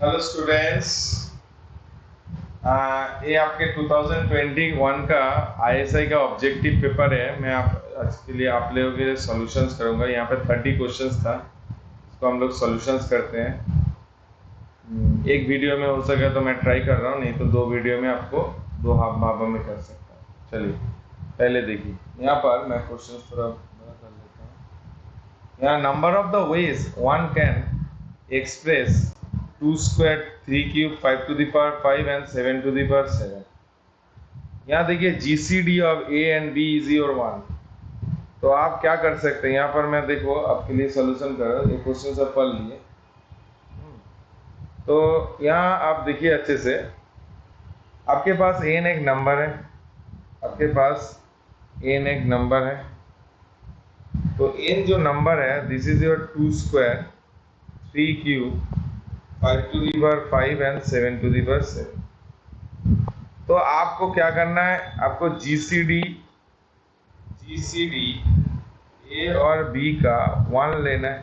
Hello students. ये आपके 2021 का आईएसआई का ऑब्जेक्टिव पेपर है। मैं आप आज के लिए आप लोगों के लिए सॉल्यूशंस करूंगा। यहाँ पे 30 क्वेश्चंस था, इसको हम लोग सॉल्यूशंस करते हैं। एक वीडियो में हो सके तो मैं ट्राई कर रहा हूँ, नहीं तो 2 वीडियो में आपको 2 भागों में कर सकता हूँ। चलिए पहले देखिए, यहाँ पर मैं क्वेश्चन थोड़ा बड़ा कर लेता हूँ। यहाँ number of the ways one can express 2 squared 3 cube 5 to the power 5 and 7 to the power 7। यहाँ देखिए GCD of A and B is your 1। तो आप क्या कर सकते हैं, यहाँ पर मैं देखो आपके लिए सॉल्यूशन कर रहा हूँ। ये क्वेश्चन सब पढ़ लिए। तो यहाँ आप देखिए अच्छे से, आपके पास n एक नंबर है, आपके पास n एक नंबर है। तो n जो नंबर है, this is your 2 square 3 cube 5 to the power 5 and 7 to the power 7। तो आपको क्या करना है, आपको GCD A और B का 1 लेना है।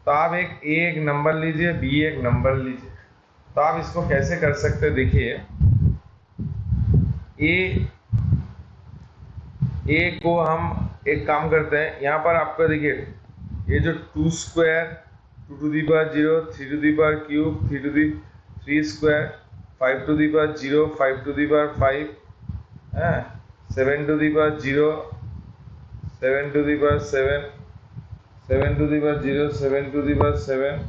तो आप एक नंबर लीजिए, B एक नंबर लीजिए। तो आप इसको कैसे कर सकते हैं, देखिए A को हम एक काम करते हैं। यहाँ पर आपको देखिए, ये जो 2 square 2 to the power 0 3 to the power cube 3 to the 3 square 5 to the power 0 5 to the power 5 7 to the power 0 7 to the power 7 7 to the power 0 7 to the power 7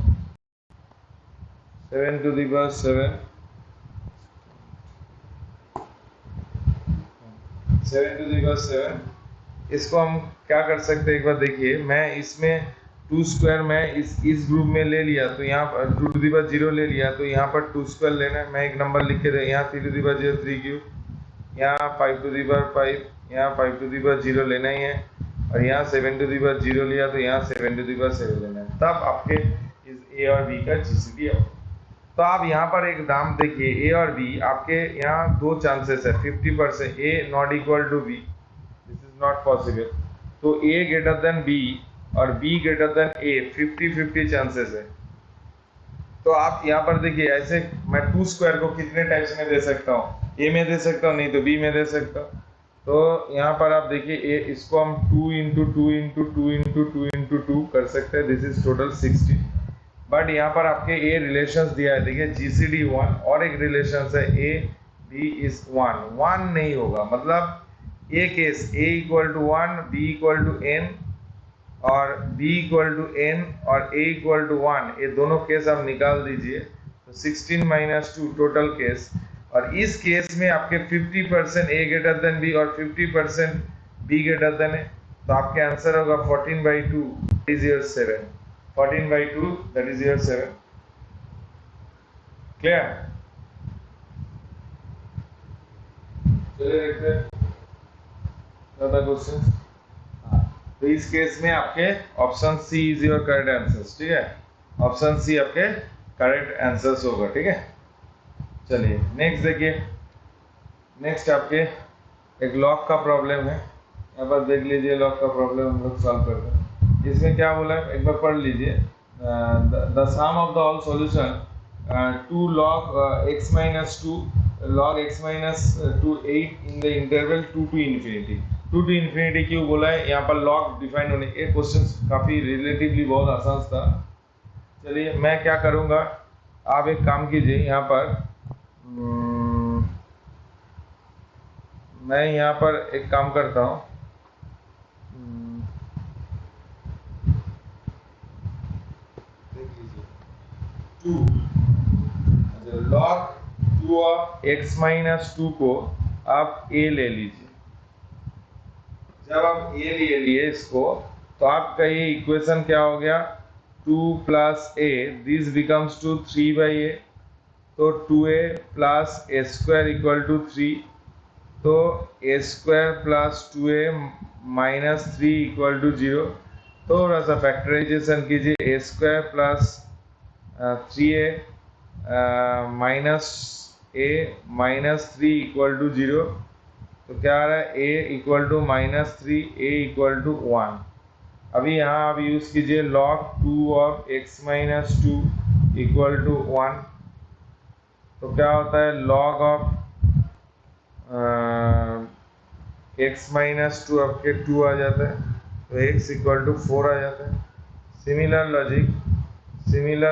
7 to the power 7 7 to the power 7। इसको हम क्या कर सकते हैं, एक बार देखिए। मैं इसमें 2 स्क्वायर मैं इस ग्रुप में ले लिया, तो यहाँ पर 2 to the power 0 ले लिया, तो यहाँ पर 2 स्क्वायर लेना है। मैं एक नंबर लिख के दे, यहाँ 3 to the power 0 3 क्यूब, यहाँ 5 to the power 5, यहाँ 5 to the power 0 लेना ही है, और यहाँ 7 to the power 0 लिया, तो यहाँ 7 to the power 7 लेना है। तब आपके इस A और B का GCD है। तो आप यहाँ पर एक दाम देखिए, A और B आपके यहाँ 2 चांसेस है 50%। A not equal to B, this is not possible. तो A ग्रेटर देन B और B greater than A 50-50 chances है। तो आप यहाँ पर देखिए, ऐसे मैं 2 स्क्वायर को कितने टाइप्स में दे सकता हूँ, A में दे सकता हूँ, नहीं तो B में दे सकता हूँ। तो यहाँ पर आप देखिए, इसको हम 2 into 2 into 2 into 2 into 2 कर सकते हैं, दिस इज टोटल 60। बट यहाँ पर आपके A रिलेशंस दिया है, देखिए GCD 1 और एक रिलेशंस है A B is 1 नहीं होगा। मतलब A case A equal to 1 B equal to n और B इक्वल टू n और A इक्वल टू 1, ये दोनों केस आप निकाल दीजिए। तो 16 - 2 टोटल केस, और इस केस में आपके 50% A ग्रेटर देन B और 50% B ग्रेटर देन है। तो आपके आंसर होगा 14/2 is your 7। 14/2 that is your 7। Clear? चलिए देखते हैं क्वेश्चन। तो इस केस में आपके option C is your correct answer. ठीक है, ऑप्शन सी आपके करेक्ट आंसर्स होगा। ठीक है, चलिए नेक्स्ट देखिए। नेक्स्ट आपके एक लॉग का प्रॉब्लम है। यहाँ पर देख लीजिए, लॉग का प्रॉब्लम हम लोग सॉल्व करते हैं। इसमें क्या बोला है, एक बार पढ़ लीजिए। The sum of the all solution 2 log x minus 2 log x minus 2 8 in the interval 2 to infinity। 2 to infinity क्यों बोला है, यहाँ पर log डिफाइन होने। ये क्वेश्चन काफ़ी रिलेटिवली बहुत आसान था। चलिए मैं क्या करूँगा, आप एक काम कीजिए, यहाँ पर मैं यहाँ पर एक काम करता हूँ। देख लीजिए, 2 log 2 ऑफ x minus 2 को आप a ले लीजिए। जब आप a ले लिए इसको, तो आपका ये इक्वेशन क्या हो गया, 2 + a, this becomes to 3/a। तो 2a + a square equal to 3। तो a square + 2a - 3 equal to 0। थोड़ा सा फैक्टराइजेशन कीजिए, a square + 3a - 3 equal to 0। तो क्या आ रहा है, a equal to -3 a equal to 1। अभी यहाँ आप यूज़ कीजिए log 2 of x - 2 equal to 1। तो क्या होता है log of x minus two आपके 2 आ जाता है, तो x इक्वल टू 4 आ जाता है। सिमिलर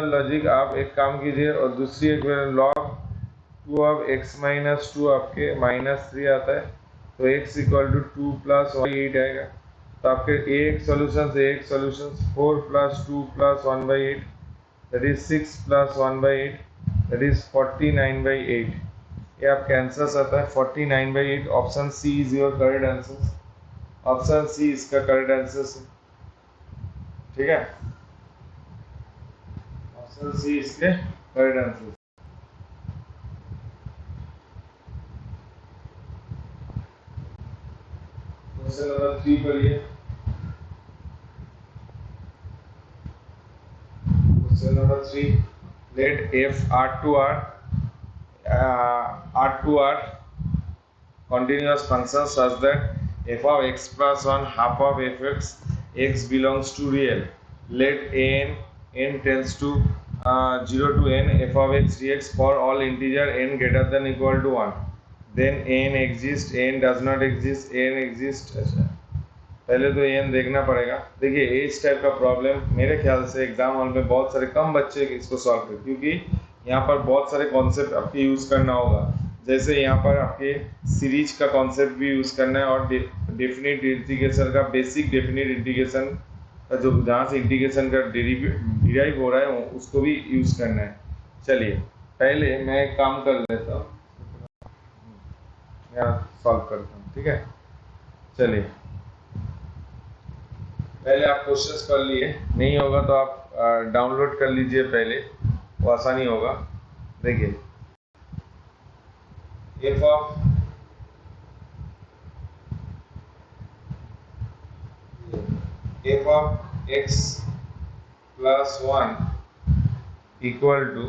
लॉजिक आप एक काम कीजिए और दूसरी एक log 2 of x minus two आपके -3 आता है, तो x इक्वल टू 2 प्लस 8 आएगा। तो आपके एक solution 4 plus 2 plus 1/8 that is 6 plus 1/8 that is 49/8। ये आपका आंसर आता है 49/8। Option C is your correct answer. Option C इसका करेक्ट आंसर है, ठीक है। ऑप्शन सी इसके करेक्ट आंसर। क्वेश्चन नंबर 3 पढ़िए। Question number 3, let f R continuous function such that f of x plus 1 half of fx x belongs to real. Let n tends to 0 to n f of x dx for all integer n greater than equal to 1. Then n exists, n does not exist, n exists। पहले तो n देखना पड़ेगा। देखिए इस type का problem मेरे ख्याल से एग्जाम हॉल में बहुत सारे कम बच्चे इसको सॉल्व करें, क्योंकि यहाँ पर बहुत सारे कॉन्सेप्ट आपके यूज़ करना होगा। जैसे यहाँ पर आपके सीरीज का कॉन्सेप्ट भी यूज़ करना है और डेफिनेट इंटीग्रेशन का बेसिक डेफिनेट इंटीग्रेशन का जो जहाँ से इंटीग्रेशन का डिराइव हो रहा है उसको भी यूज़ करना है। चलिए पहले मैं एक काम कर लेता हूँ, यहाँ सॉल्व करता हूँ, ठीक है। चलिए पहले आप क्वेश्चंस कर लिए, नहीं होगा तो आप डाउनलोड कर लीजिए पहले, वो आसानी होगा। देखिए f of x plus 1 equal to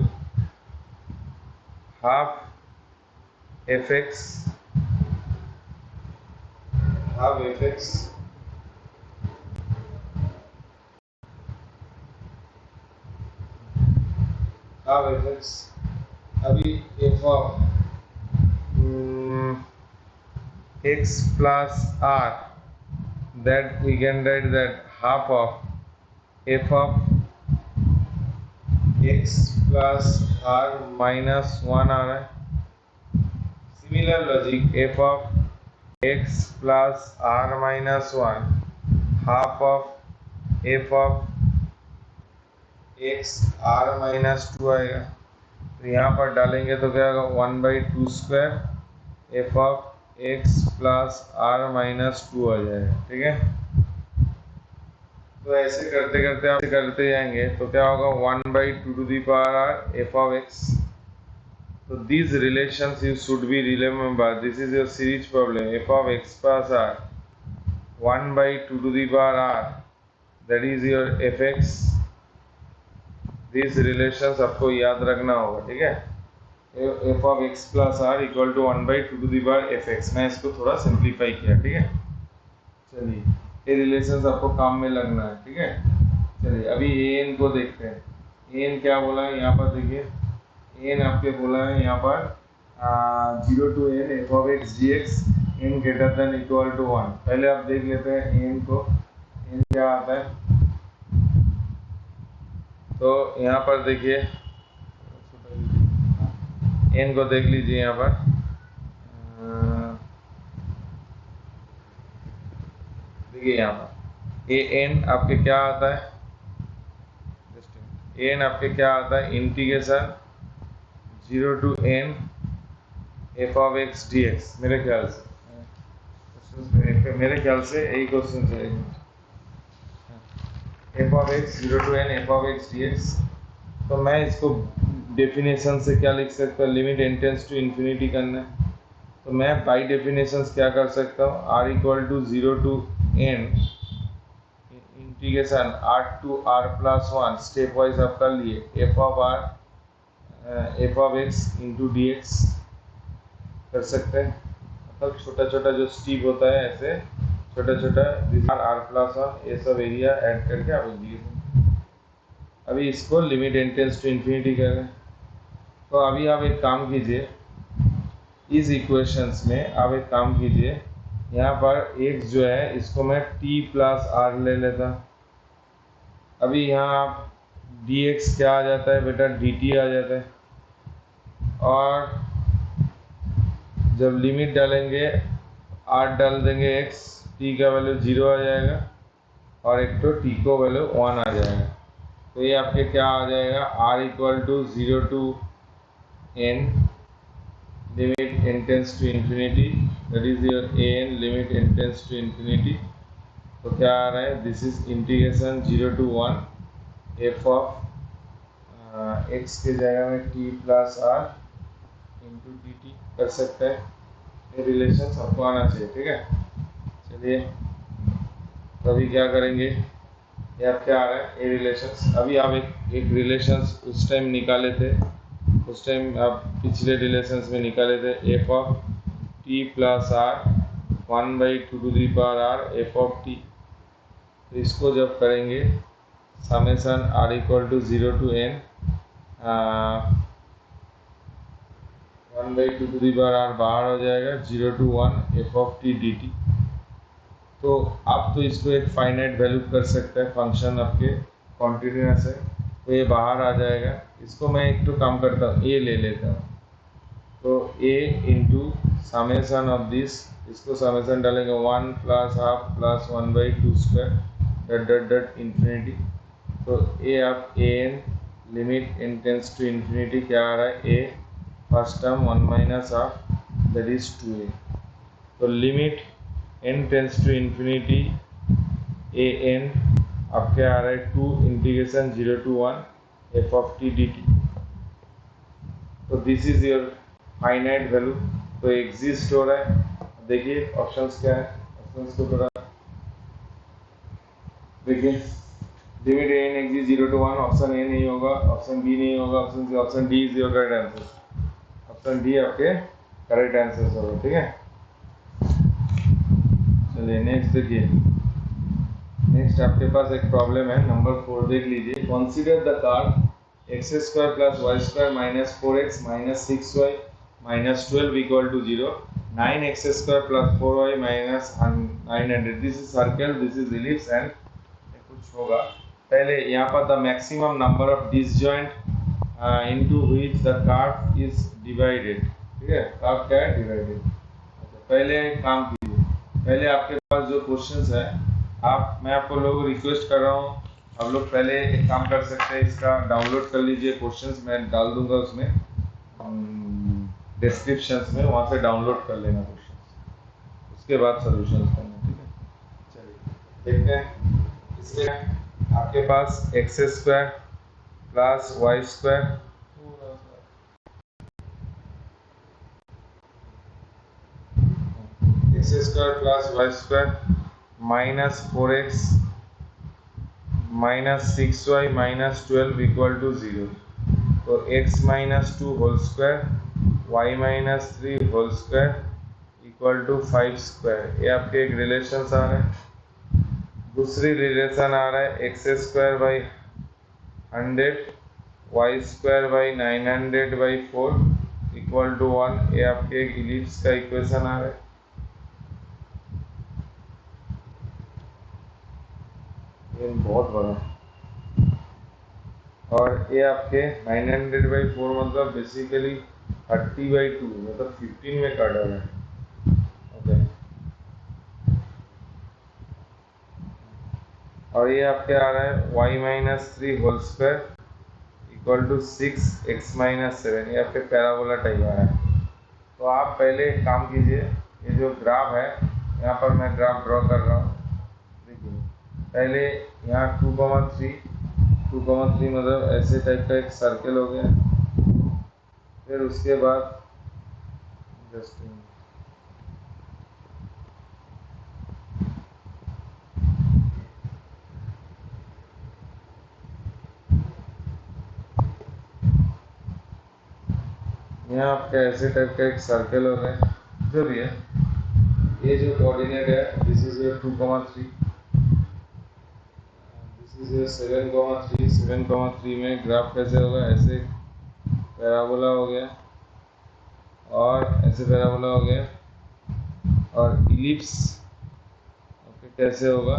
half fx अभी f of x plus r, that we can write that half of f of x plus r minus 1 आ रहा है। Similar logic f of x plus r minus 1 half of f of x r minus 2 आएगा। तो यहाँ पर डालेंगे तो क्या होगा 1/2 square f of x plus r minus 2 आ जाएगा, ठीक है। तो ऐसे करते करते आप करते जाएंगे तो क्या होगा 1/2 to the power r f of x। तो these relations you should be remember, this is your series problem, f of x plus r 1/2 to the power r, that is your fx। these relations आपको याद रखना होगा, ठीक है। f of x plus r equal to 1/2 to the power fx। मैं इसको थोड़ा simplify किया, ठीक है। चलिए ये रिलेशंस आपको काम में लगना है, ठीक है। चलिए अभी an को देखते हैं। an क्या बोला है यहाँ पर, देखिए n आपके बोला है यहाँ पर 0 to n f of x dx n greater than equal to 1। पहले आप देख लेते हैं n को, n क्या आता है। तो यहाँ पर देखिए n को देख लीजिए यहाँ पर, देखिए यहाँ पर ये n आपके क्या आता है, n आपके क्या आता है integration 0 to n f of x dx। मेरे ख्याल से यही क्वेश्चन है, f of x 0 to n f of x dx। तो मैं इसको डेफिनेशन से क्या लिख सकता हूँ, limit n tends to infinity करना है। तो मैं बाई डेफिनेशन क्या कर सकता हूँ, r equal to 0 to n integration r to r plus 1 stepwise आप कर लिए f of x into d x कर सकते हैं। मतलब छोटा छोटा जो स्टेप होता है ऐसे छोटा छोटा r प्लस 1 ये सब एरिया ऐड करके आप इंटीग्रेशन। अभी इसको limit n tends to infinity कर रहे हैं, तो अभी आप एक काम कीजिए, इस इक्वेशंस में आप एक काम कीजिए, यहाँ पर x जो है इसको मैं t प्लस आर ले लेता। अभी यहाँ आप dx क्या आ जाता है बेटा, dt आ जाता है। और जब लिमिट डालेंगे r डाल देंगे x, t का वैल्यू 0 आ जाएगा और एक तो t को वैल्यू 1 आ जाएगा। तो ये आपके क्या आ जाएगा, r equal to 0 to n limit n tends to infinity, that is your an limit n tends to infinity. तो क्या आ रहा है, this is integration 0 to 1 f of x के जगह में t plus r into d t कर सकते हैं। ये रिलेशन सबको आना चाहिए, ठीक है। चलिए तो अभी क्या करेंगे, ये अब क्या आ रहा है, ये रिलेशंस। अभी आप एक रिलेशंस उस टाइम निकाले थे, उस टाइम आप पिछले रिलेशंस में निकाले थे, f of t plus r 1/2 to the power r f of t. तो इसको जब करेंगे summation r equal to 0 to n 1/2 to the power r बाहर हो जाएगा, 0 to 1 f of t d t. तो आप तो इसको एक फाइनाइट वैल्यू कर सकते हैं, फंक्शन आपके कॉन्टिन्यूस है तो ये बाहर आ जाएगा। इसको मैं एक तो काम करता हूँ, ए ले लेता हूँ। तो a into summation of this, इसको समेसन डालेंगे 1 plus half plus 1/2 square dot dot dot infinity. तो ए आप a n limit n tends to infinity क्या आ रहा है, uh first term 1 minus half that is 2a। तो limit n tends to infinity a n अब क्या आ रहा है, 2 integration 0 to 1 f of t d t. तो this is your finite value, तो एग्जिस्ट हो रहा है। देखिए ऑप्शंस क्या है, ऑप्शंस को थोड़ा देखिए। Limit n exist 0 to 1, option A नहीं होगा, ऑप्शन बी नहीं होगा, option C, option D is your correct answer. Option D आपके करेक्ट आंसर होगा, ठीक है। चलिए नेक्स्ट देखिए, नेक्स्ट आपके पास एक प्रॉब्लम है नंबर 4, देख लीजिए। Consider the curves x square plus y square minus 4x minus 6y minus 12 equal to 0, 9x square plus 4y minus 900। This is circle, this is ellipse and कुछ होगा। पहले यहाँ पर the maximum number of disjoint into which the curve is divided, ठीक है। Curve क्या है, divided. अच्छा पहले काम कीजिए, पहले आपके पास जो क्वेश्चंस है, मैं आपको लोग रिक्वेस्ट कर रहा हूँ, आप लोग पहले एक काम कर सकते हैं, इसका डाउनलोड कर लीजिए क्वेश्चंस, मैं डाल दूंगा उसमें डिस्क्रिप्शंस में, वहाँ से डाउनलोड कर लेना क्वेश्चंस, उसके बाद सॉल्यूशंस करना, ठीक है। चलिए देखते हैं। इसमें आपके पास x square plus y square x square plus y square minus 4x minus 6y minus 12 equal to 0। तो x minus 2 whole square y minus 3 whole square equal to 5 square. ये आपके एक रिलेशन आ रहे हैं। दूसरी रिलेशन आ रहा है x square by 100 y square by 900 by 4 equal to 1। ये आपके एक इलिप्स का इक्वेशन आ रहा है। ये बहुत बड़ा, और ये आपके 900 बाई 4 मतलब बेसिकली 30/2 मतलब 15 में कट रहा है, ओके। और ये आपके आ रहा है y minus 3 whole square equal to 6x minus 7। ये आपके पैराबोला टाइप आ रहा है। तो आप पहले एक काम कीजिए, ये जो ग्राफ है, यहाँ पर मैं ग्राफ ड्रॉ कर रहा हूँ। देखिए पहले यहाँ 2,3 मतलब ऐसे टाइप का एक सर्कल हो गया। फिर उसके बाद जस्ट यहाँ आपका ऐसे टाइप का एक सर्कल हो गया। जो भी है, ये जो कोऑर्डिनेट है, this is your 2,3, this is your 7,3। 7,3 में ग्राफ कैसे होगा, ऐसे पैराबोला हो गया, और ऐसे पैराबोला हो गया, और इलिप्स। ओके, कैसे होगा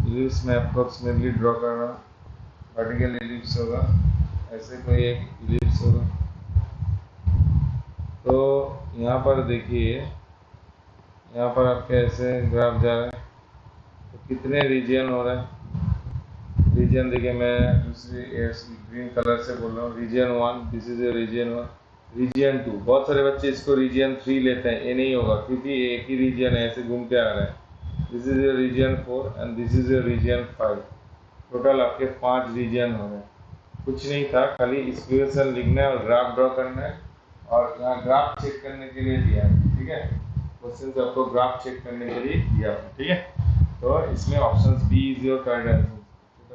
इलिप्स? मैं अप्रोक्सीमेटली ड्रॉ कर रहा हूँ। वर्टिकल इलिप्स होगा, ऐसे कोई एक इलिप्स होगा। तो यहाँ पर देखिए, यहाँ पर आपके ऐसे ग्राफ जा रहा है, तो कितने रीजन हो रहा है? रीजन देखिए, मैं दूसरी ग्रीन कलर से बोल रहा हूँ। Region 1, this is a region 1। Region 2, बहुत सारे बच्चे इसको रीजन 3 लेते हैं, ये नहीं होगा क्योंकि एक ही रीजन है, ऐसे घूमते आ रहा है। This is a region 4 and this is a region 5। Total आपके 5 रीजन हो रहे हैं। कुछ नहीं था, खाली इक्वेशन लिखना है और ग्राफ ड्रॉ करना है, और यहाँ ग्राफ चेक करने के लिए दिया है, ठीक है। क्वेश्चन से आपको ग्राफ चेक करने के लिए दिया है, ठीक है। तो इसमें option B is your correct answer,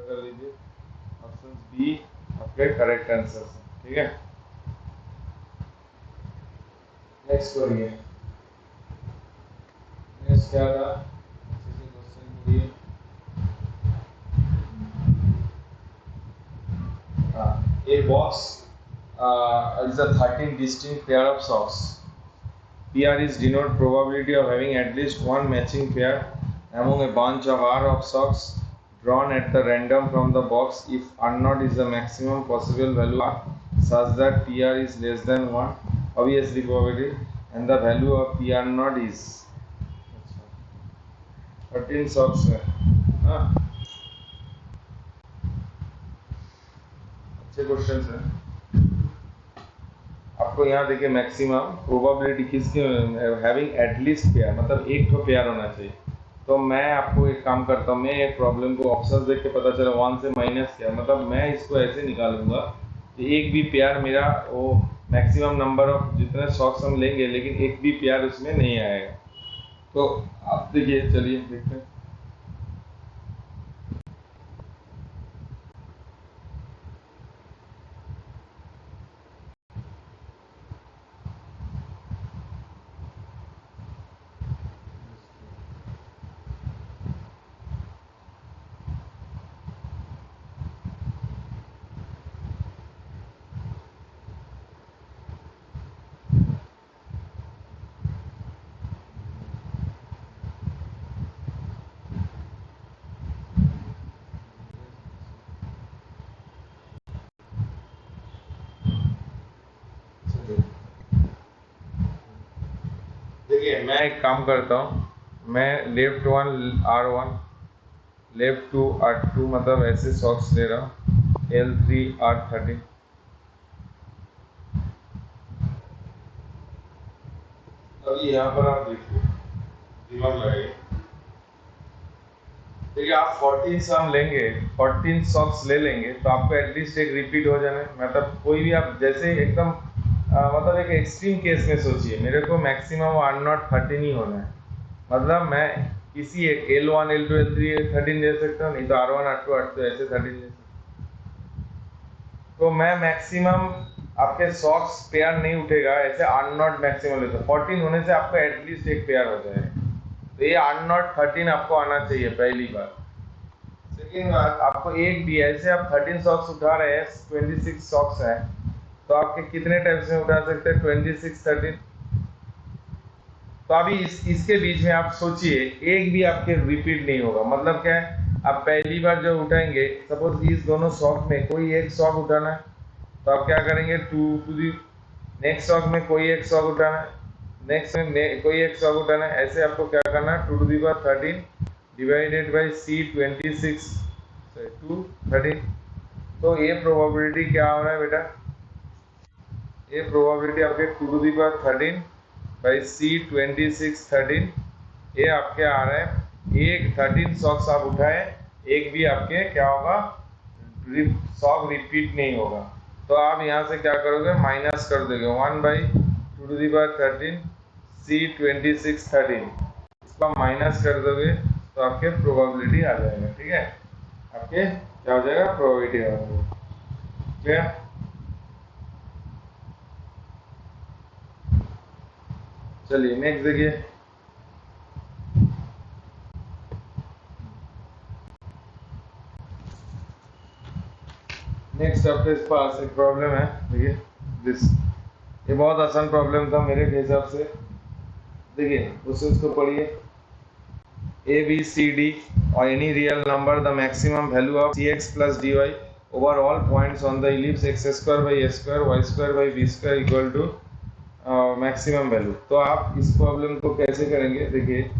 कर लीजिए। ऑप्शन बी आपके करेक्ट आंसर है, ठीक है। नेक्स्ट करिए। नेक्स्ट क्या था? क्वेश्चन करिए। A box is a 13 distinct pair of socks. PR is denote probability of having at least one matching pair among a bunch of R of socks drawn at the random from the box if R naught is the maximum possible value R such that PR is less than 1, obviously probability, and the value of PR naught is 13 socks है। हाँ, अच्छे question है। आपको यहाँ देखिए, maximum probability किसकी? Having at least pair, मतलब एक तो पेयर होना चाहिए। तो मैं आपको एक काम करता हूँ, मैं एक प्रॉब्लम को ऑप्शन देख के पता चला 1 से माइनस किया, मतलब मैं इसको ऐसे निकालूंगा कि एक भी पेयर मेरा, वो मैक्सिमम नंबर ऑफ जितने सॉक्स हम लेंगे, लेकिन एक भी पेयर उसमें नहीं आएगा। तो आप देखिए, चलिए देखते हैं। देखिए, मैं एक काम करता हूँ, मैं लेफ्ट 1 R1, लेफ्ट 2 R2, मतलब ऐसे सॉक्स ले रहा हूँ, L3 R13। अभी यहाँ पर आप देखिए, दिमाग लगाइए। देखिए, आप 14 सम लेंगे, 14 सॉक्स ले लेंगे, तो आपको एटलीस्ट एक रिपीट हो जाना है। मतलब कोई भी आप जैसे एकदम मतलब एक एक्सट्रीम केस में सोचिए, मेरे को मैक्सिमम R0 13 ही होना है। मतलब मैं किसी एक L1 L2 L3 13 ले सकता हूँ, नहीं तो R1 R2 R2 ऐसे 13 ले सकता हूँ। तो मैं मैक्सिमम आपके सॉक्स पेयर नहीं उठेगा, ऐसे R0 मैक्सिमम लेता हूँ। 14 होने से आपको एटलीस्ट एक पेयर हो जाएगा। तो ये R0 13 आपको आना चाहिए, पहली बात। सेकेंड बात, आपको एक भी ऐसे आप 13 सॉक्स उठा रहे हैं, 26 सॉक्स हैं, तो आपके कितने टाइम्स में उठा सकते हैं? 26 13। तो अभी इसके बीच में आप सोचिए, एक भी आपके रिपीट नहीं होगा। मतलब क्या है? आप पहली बार जो उठाएंगे, सपोज इस दोनों सॉक में कोई एक सॉक उठाना है, तो आप क्या करेंगे? 2 टू दी नेक्स्ट सॉक में कोई एक सॉक उठाना है, नेक्स्ट में कोई एक सॉक उठाना है, ऐसे आपको क्या करना है? 2 to the power 13 divided by C 26 2 13। तो ये प्रोबेबिलिटी क्या हो रहा है बेटा? ये प्रोबेबिलिटी आपके 2 to the power 13 by C 26 13, ये आपके आ रहे हैं। एक 13 सॉक्स आप उठाए, एक भी आपके क्या होगा? सॉक रिपीट नहीं होगा। तो आप यहाँ से क्या करोगे? माइनस कर दोगे 1 by 2 to the power 13 C 26 13, इसको माइनस कर दोगे तो आपके प्रोबेबिलिटी आ जाएगा, ठीक है। आपके क्या हो जाएगा? प्रोबेबिलिटी आ जाएगा, ठीक है। चलिए नेक्स्ट देखिए। नेक्स्ट आपके पास एक प्रॉब्लम है, देखिए। दिस। ये बहुत आसान प्रॉब्लम था मेरे हिसाब से। देखिए उसको पढ़िए। ए बी सी डी और any real number the maximum value of c x plus d y over all points on the ellipse x square by a square y square by b square equal to maximum value. तो आप इस problem को कैसे करेंगे? देखिए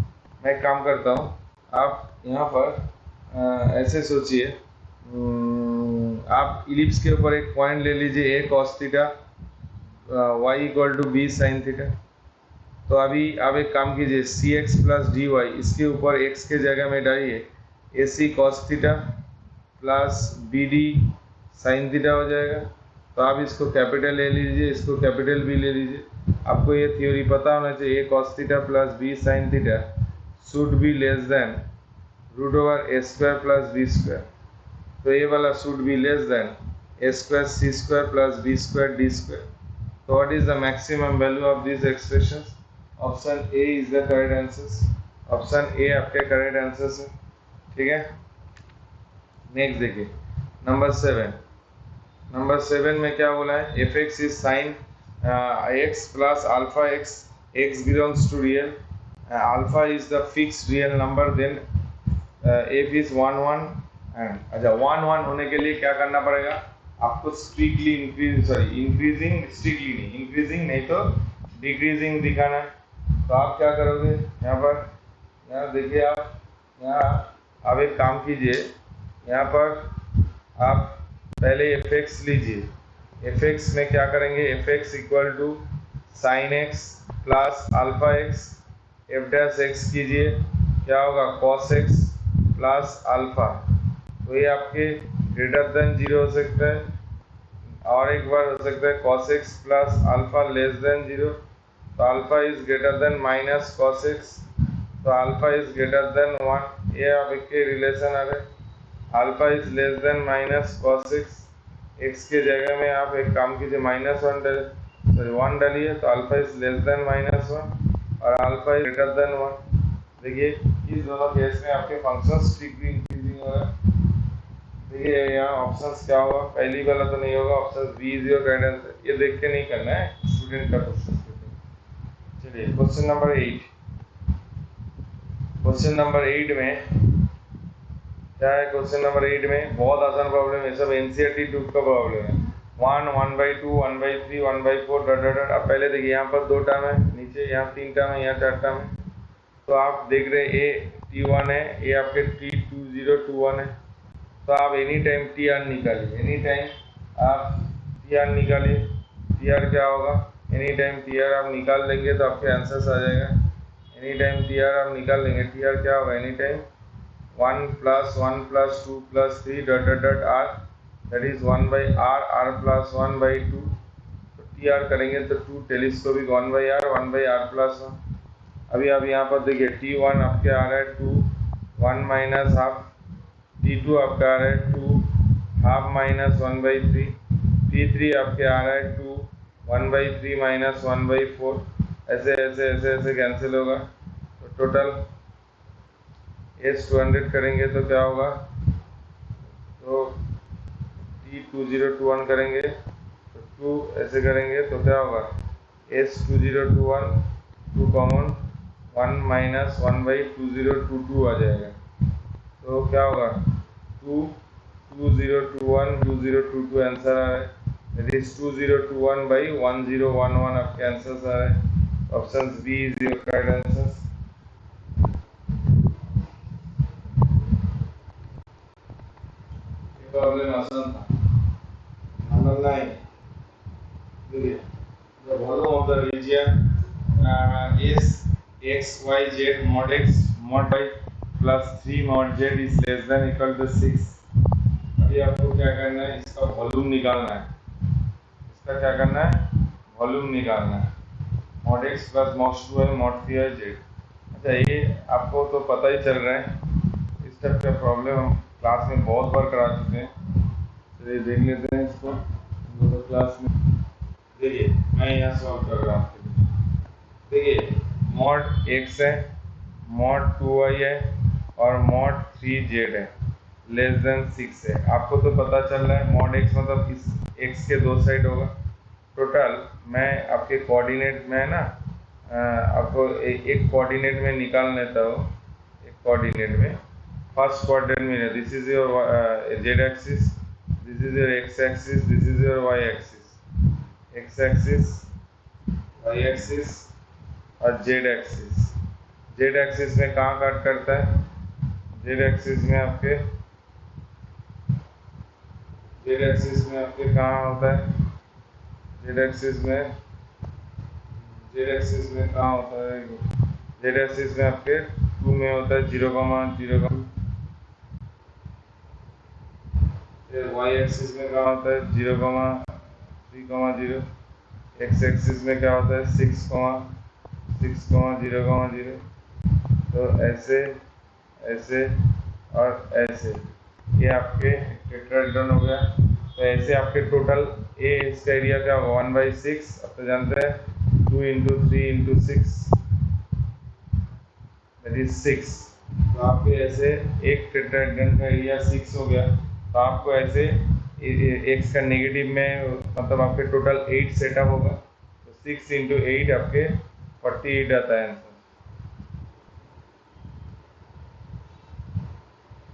मैं एक काम करता हूँ, आप यहाँ पर ऐसे सोचिए, आप इलिप्स के ऊपर एक पॉइंट ले लीजिए a cos theta y equal to b sine theta. तो अभी आप एक काम कीजिए, c x plus d y इसके ऊपर एक्स के जगह में डालिए a c cos theta plus b d sine theta हो जाएगा। तो आप इसको कैपिटल ले लीजिए, इसको कैपिटल भी ले लीजिए। आपको ये थ्योरी पता होना चाहिए, a cos theta plus b sine theta should be less than root over a square plus b square. तो ये वाला should be less than a square c square plus b square d square. तो what is the maximum value of this expression? Option A is the correct answer. Option A आपके correct answer है, ठीक है। Next देखिए number 7। Number 7 में क्या बोला है? F x is sine x plus alpha x, x belongs to real, alpha is the fixed real number, then f is 1 1 and. अच्छा 1 1 होने के लिए क्या करना पड़ेगा? आपको स्ट्रिक्टली इंक्रीजिंग स्ट्रिक्टली नहीं, इंक्रीजिंग नहीं तो डिक्रीजिंग दिखाना है। तो आप क्या करोगे? यहाँ पर यहाँ देखिए, आप एक काम कीजिए, यहाँ पर आप पहले एफ एक्स लीजिए। एफ एक्स में क्या करेंगे? F x equal to sine x plus alpha x, f dash x कीजिए, क्या होगा? Cos x plus alpha. तो ये आपके ग्रेटर देन 0 हो सकता है, और एक बार हो सकता है cos x plus alpha less than 0। तो alpha is greater then minus cos x, तो अल्फा इज ग्रेटर देन 1। ये आप के रिलेशन आ रहे। Alpha is less than minus cos x, x के जगह में आप एक काम कीजिए -1 डालिए, तो अल्फा इज लेस देन -1 और अल्फा इज ग्रेटर देन 1। देखिए इस दोनों केस में आपके फंक्शन स्ट्रिक्टली इंक्रीजिंग हो रहा है। देखिए यहाँ ऑप्शंस क्या होगा? पहली वाला तो नहीं होगा, option B is your correct answer. ये देख के नहीं करना है, स्टूडेंट का क्वेश्चन। चलिए क्वेश्चन नंबर 8। क्वेश्चन नंबर 8 में क्या है? क्वेश्चन नंबर 8 में बहुत आसान प्रॉब्लम है, सब एनसीईआरटी 2 का प्रॉब्लम है। 1 1/2 1/3 1/4 डॉट डॉट डॉट। अब पहले देखिए यहाँ पर 2 टर्म है, नीचे यहाँ 3 टर्म है, यहाँ 4 टर्म है। तो आप देख रहे हैं ए T1 है, ये आपके T2021 है। तो आप एनी टाइम टी आर निकालिए, एनी टाइम आप टी आर निकालिए। टी आर क्या होगा? एनी टाइम टी आर आप निकाल लेंगे तो आपके आंसर्स आ जाएगा। एनी टाइम टी आर आप निकाल लेंगे, टी आर क्या होगा? Any time 1 + 1 + 2 + 3 dot dot dot are, that is 1/r, r + 1/2। तो टी आर करेंगे तो 2 टेलीस्कोपिक 1/r 1/r + 1। अभी आप यहाँ पर देखिए T1 आपके आ रहा है 2 1 - हाफ, T2 आपका आ रहा है 2 हाफ - 1/3, T3 आपके आ रहा है 2 1/3 - 1/4। ऐसे ऐसे ऐसे ऐसे कैंसिल होगा। तो टोटल S200 करेंगे तो क्या होगा? तो T2021 करेंगे तो 2 ऐसे करेंगे तो क्या होगा? S2021 2 कॉमन 1 - 1/2022 आ जाएगा। तो क्या होगा? 2 2021 2022 आंसर आ रहा है, दैट इज 2021/1011 आपके आंसर्स आ रहे हैं। Option B is your correct answer. Problem आसान था। नंबर 9 देखिए, the volume of the region is x y z mod x mod y plus 3 mod z is less than equal to 6। अभी आपको क्या करना है? इसका वॉल्यूम निकालना है। इसका क्या करना है? वॉल्यूम निकालना है। mod x plus mod 2 है, mod 3 है z। अच्छा ये आपको तो पता ही चल रहा है, इस टाइप का प्रॉब्लम हम क्लास में बहुत बार करा चुके हैं। चलिए देख लेते हैं इसको दोनों क्लास में। देखिए मैं यहाँ सॉल्व कर रहा हूँ आपके लिए। देखिए mod x है, mod 2y है और mod 3z है, लेस देन 6 है। आपको तो पता चल रहा है mod x मतलब इस x के 2 साइड होगा, टोटल मैं आपके कोऑर्डिनेट में ना आपको एक कोऑर्डिनेट में निकाल लेता हूँ। एक कोऑर्डिनेट में फर्स्ट क्वाड्रेंट में this is your z axis, this is your x axis, this is your y axis, x axis, y axis और जेड एक्सिस। जेड एक्सिस में कहाँ कट करता है? जेड एक्सिस में आपके कहाँ होता है? जेड एक्सिस में कहाँ होता है? जेड एक्सिस में आपके 2 में होता है 0,0, फिर वाई एक्सिस में कहाँ होता है 0,3,0, एक्स एक्सिस में क्या होता है 6,0,0। तो ऐसे ऐसे और ऐसे ये आपके टेट्राहेड्रॉन हो गया। तो ऐसे आपके टोटल इसका एरिया क्या होगा 1/6। अब तो जानते हैं 2 × 3 × 6 दैट इज 6। तो आपके ऐसे एक टेट्राहेड्रॉन का एरिया 6 हो गया। तो आपको ऐसे एक्स का नेगेटिव में मतलब आपके टोटल 8 सेटअप होगा। तो 6 × 8 आपके 48 आता है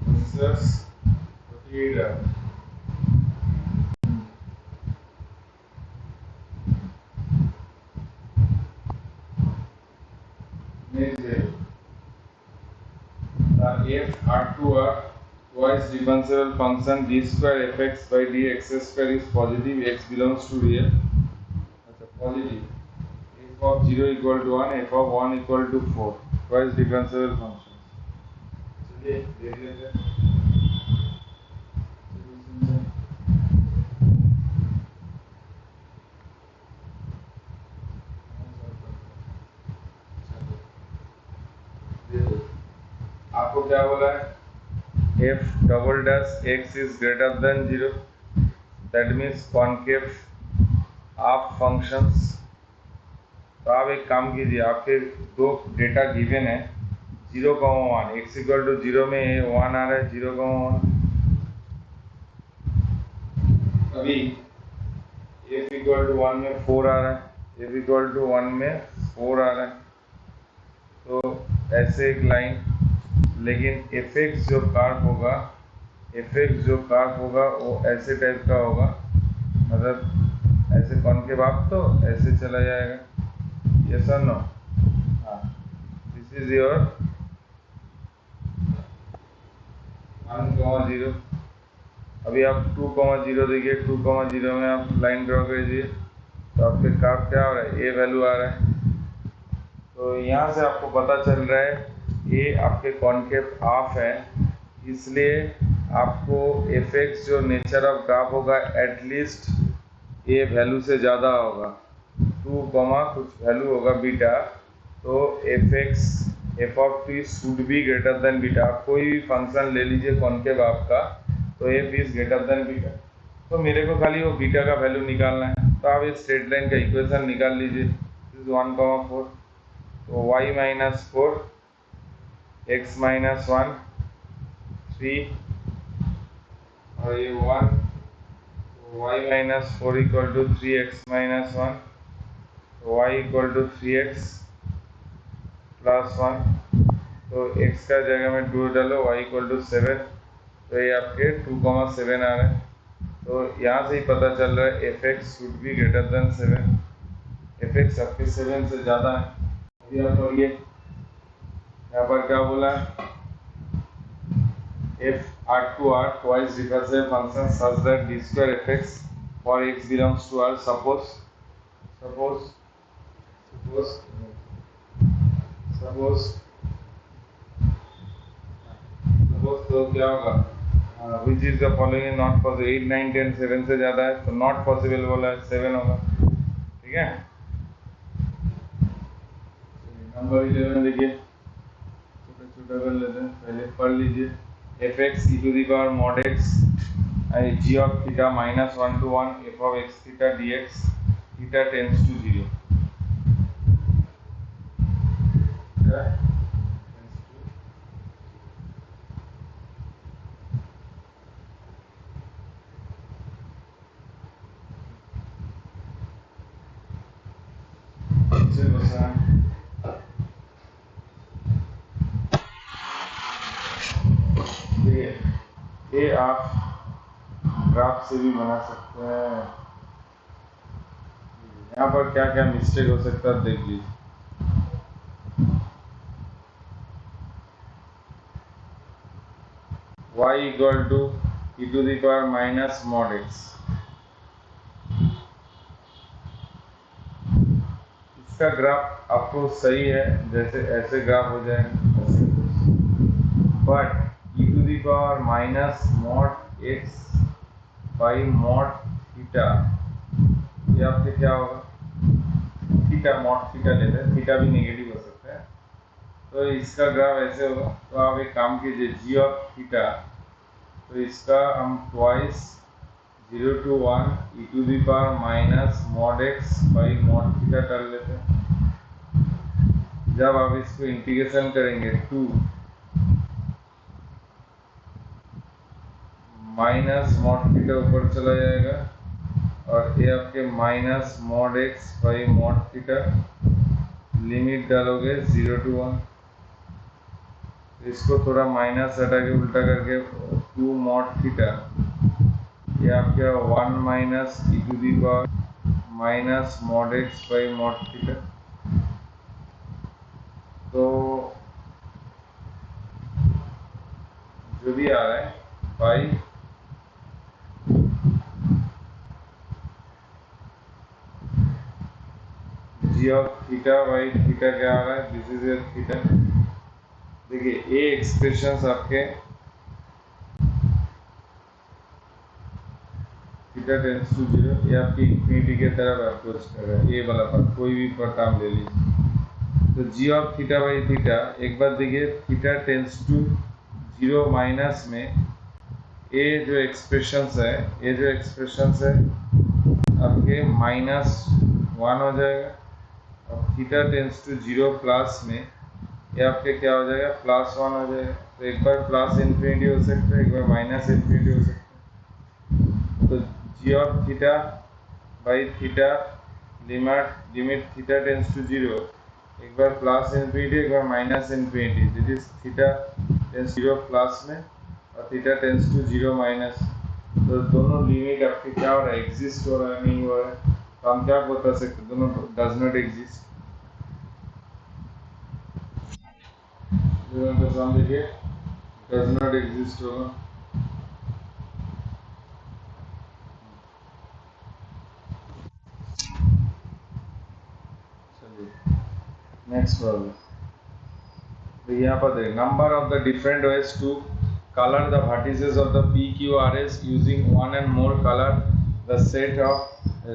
answer. 48 f R2 R twice differentiable function d square fx by dx square is positive, x belongs to real. अच्छा positive, f of 0 equal to 1, f of 1 equal to 4 twice differentiable function। चलिए देख लेते हैं। देखो आपको क्या बोला है? f double dash x is greater than 0, that means concave of functions. तो आप एक काम कीजिए, आपके दो डेटा गिवन है 0,1, x इक्वल टू 0 में 1 आ रहा है 0,1, अभी f इक्वल टू 1 में 4 आ रहा है, f इक्वल टू 1 में 4 आ रहा है। तो ऐसे एक लाइन, लेकिन fx जो कार्व होगा वो ऐसे टाइप का होगा, मतलब ऐसे कॉनकेव आप तो ऐसे चला जाएगा। यस और नो? हाँ, दिस इज योर 1,0। अभी आप 2,0 देखिए, 2,0 में आप लाइन ड्रॉ कीजिए तो आपके कर्व क्या हो रहा है? ए वैल्यू आ रहा है। तो यहाँ से आपको पता चल रहा है ये आपके कॉनकेव हाफ है, इसलिए आपको fx जो नेचर ऑफ ग्राफ होगा एटलीस्ट ये वैल्यू से ज़्यादा होगा, 2, कुछ वैल्यू होगा बीटा। तो f of t should be greater then beta. आप कोई भी फंक्शन ले लीजिए कॉनकेव आपका, तो f is greater then beta. तो मेरे को खाली वो बीटा का वैल्यू निकालना है। तो आप इस स्ट्रेट लाइन का इक्वेशन निकाल लीजिए, 1,4। तो y - 4 x - 1 3 और ये 1, तो y - 4 इक्वल टू 3x - 1, तो y equal to 3x plus 1। तो x का जगह में 2 डालो, y इक्वल टू 7। तो ये आपके 2,7 आ रहे हैं। तो यहाँ से ही पता चल रहा है fx should be greater then 7, fx आपके 7 से ज़्यादा है। अभी आप पढ़िए यहाँ पर क्या बोला है? f R2 R twice differentiable function such that d square fx for x belongs to R। suppose तो क्या होगा? Which is the following not possible? 8, 9, 10 7 से ज़्यादा है तो नॉट पॉसिबल बोला है, 7 होगा। ठीक है, नंबर 11 देखिए, छोटा छोटा कर लेते हैं, पहले पढ़ लीजिए। fx e⁻ mod x g of theta -1 to 1 f of x theta dx theta tends to 0। नीचे बसा ये आप ग्राफ से भी बना सकते हैं। यहाँ पर क्या क्या मिस्टेक हो सकता है देख लीजिए। y equal to e to the power minus mod x। इसका ग्राफ आपको सही है, जैसे ऐसे ग्राफ हो जाए ऐसे, but e to the power minus mod x by mod theta, ये आपके क्या होगा, थीटा mod थीटा लेते हैं, थीटा भी नेगेटिव हो सकता है, तो इसका ग्राफ ऐसे होगा। तो आप एक काम कीजिए, जी ऑफ थीटा, तो इसका हम twice 0 to 1 e to the power minus mod x by mod theta कर लेते हैं। जब आप इसको इंटीग्रेशन करेंगे 2 माइनस mod थीटा ऊपर चला जाएगा, और ये आपके minus mod x by mod theta, limit डालोगे 0 to 1, इसको थोड़ा माइनस हटा के उल्टा करके 2 mod थीटा, ये आपका 1 minus e to the power minus mod x by mod theta. तो जो भी आ रहा है by g of theta by theta क्या आ रहा है, दिस इज योर थीटा। देखिए ये एक्सप्रेशंस आपके थीटा टेंड्स टू 0, ये आपकी इंफिनिटी के तरफ अप्रोच कर रहा है, ये वाला पार्ट कोई भी टर्म ले लीजिए। तो g of theta by theta, एक बार देखिए थीटा टेंड्स टू 0 माइनस में ये जो एक्सप्रेशंस है, ये जो एक्सप्रेशंस है आपके -1 हो जाएगा, और थीटा टेंड्स टू 0 प्लस में ये आपके क्या हो जाएगा, +1 हो जाएगा। तो एक बार प्लस इन्फिनिटी हो सकता है, एक बार माइनस इन्फिनिटी हो सकता है। तो g of theta by theta limit theta tends to 0, एक बार प्लस इन्फिनिटी, एक बार minus infinity, this is theta tends 0 plus में और थीटा टेंड्स टू 0 माइनस। तो दोनों लिमिट आपके क्या हो रहा है, एग्जिस्ट हो रहा है, नहीं हो रहा है, तो हम क्या बता सकते हैं, दोनों डज नॉट एग्जिस्ट। देखिए डज नॉट एग्जिस्ट होगा। चलिए नेक्स्ट प्रॉब्लम, तो यहाँ पर देख, number of the different ways to color the vertices of the PQRS using one and more color, the set of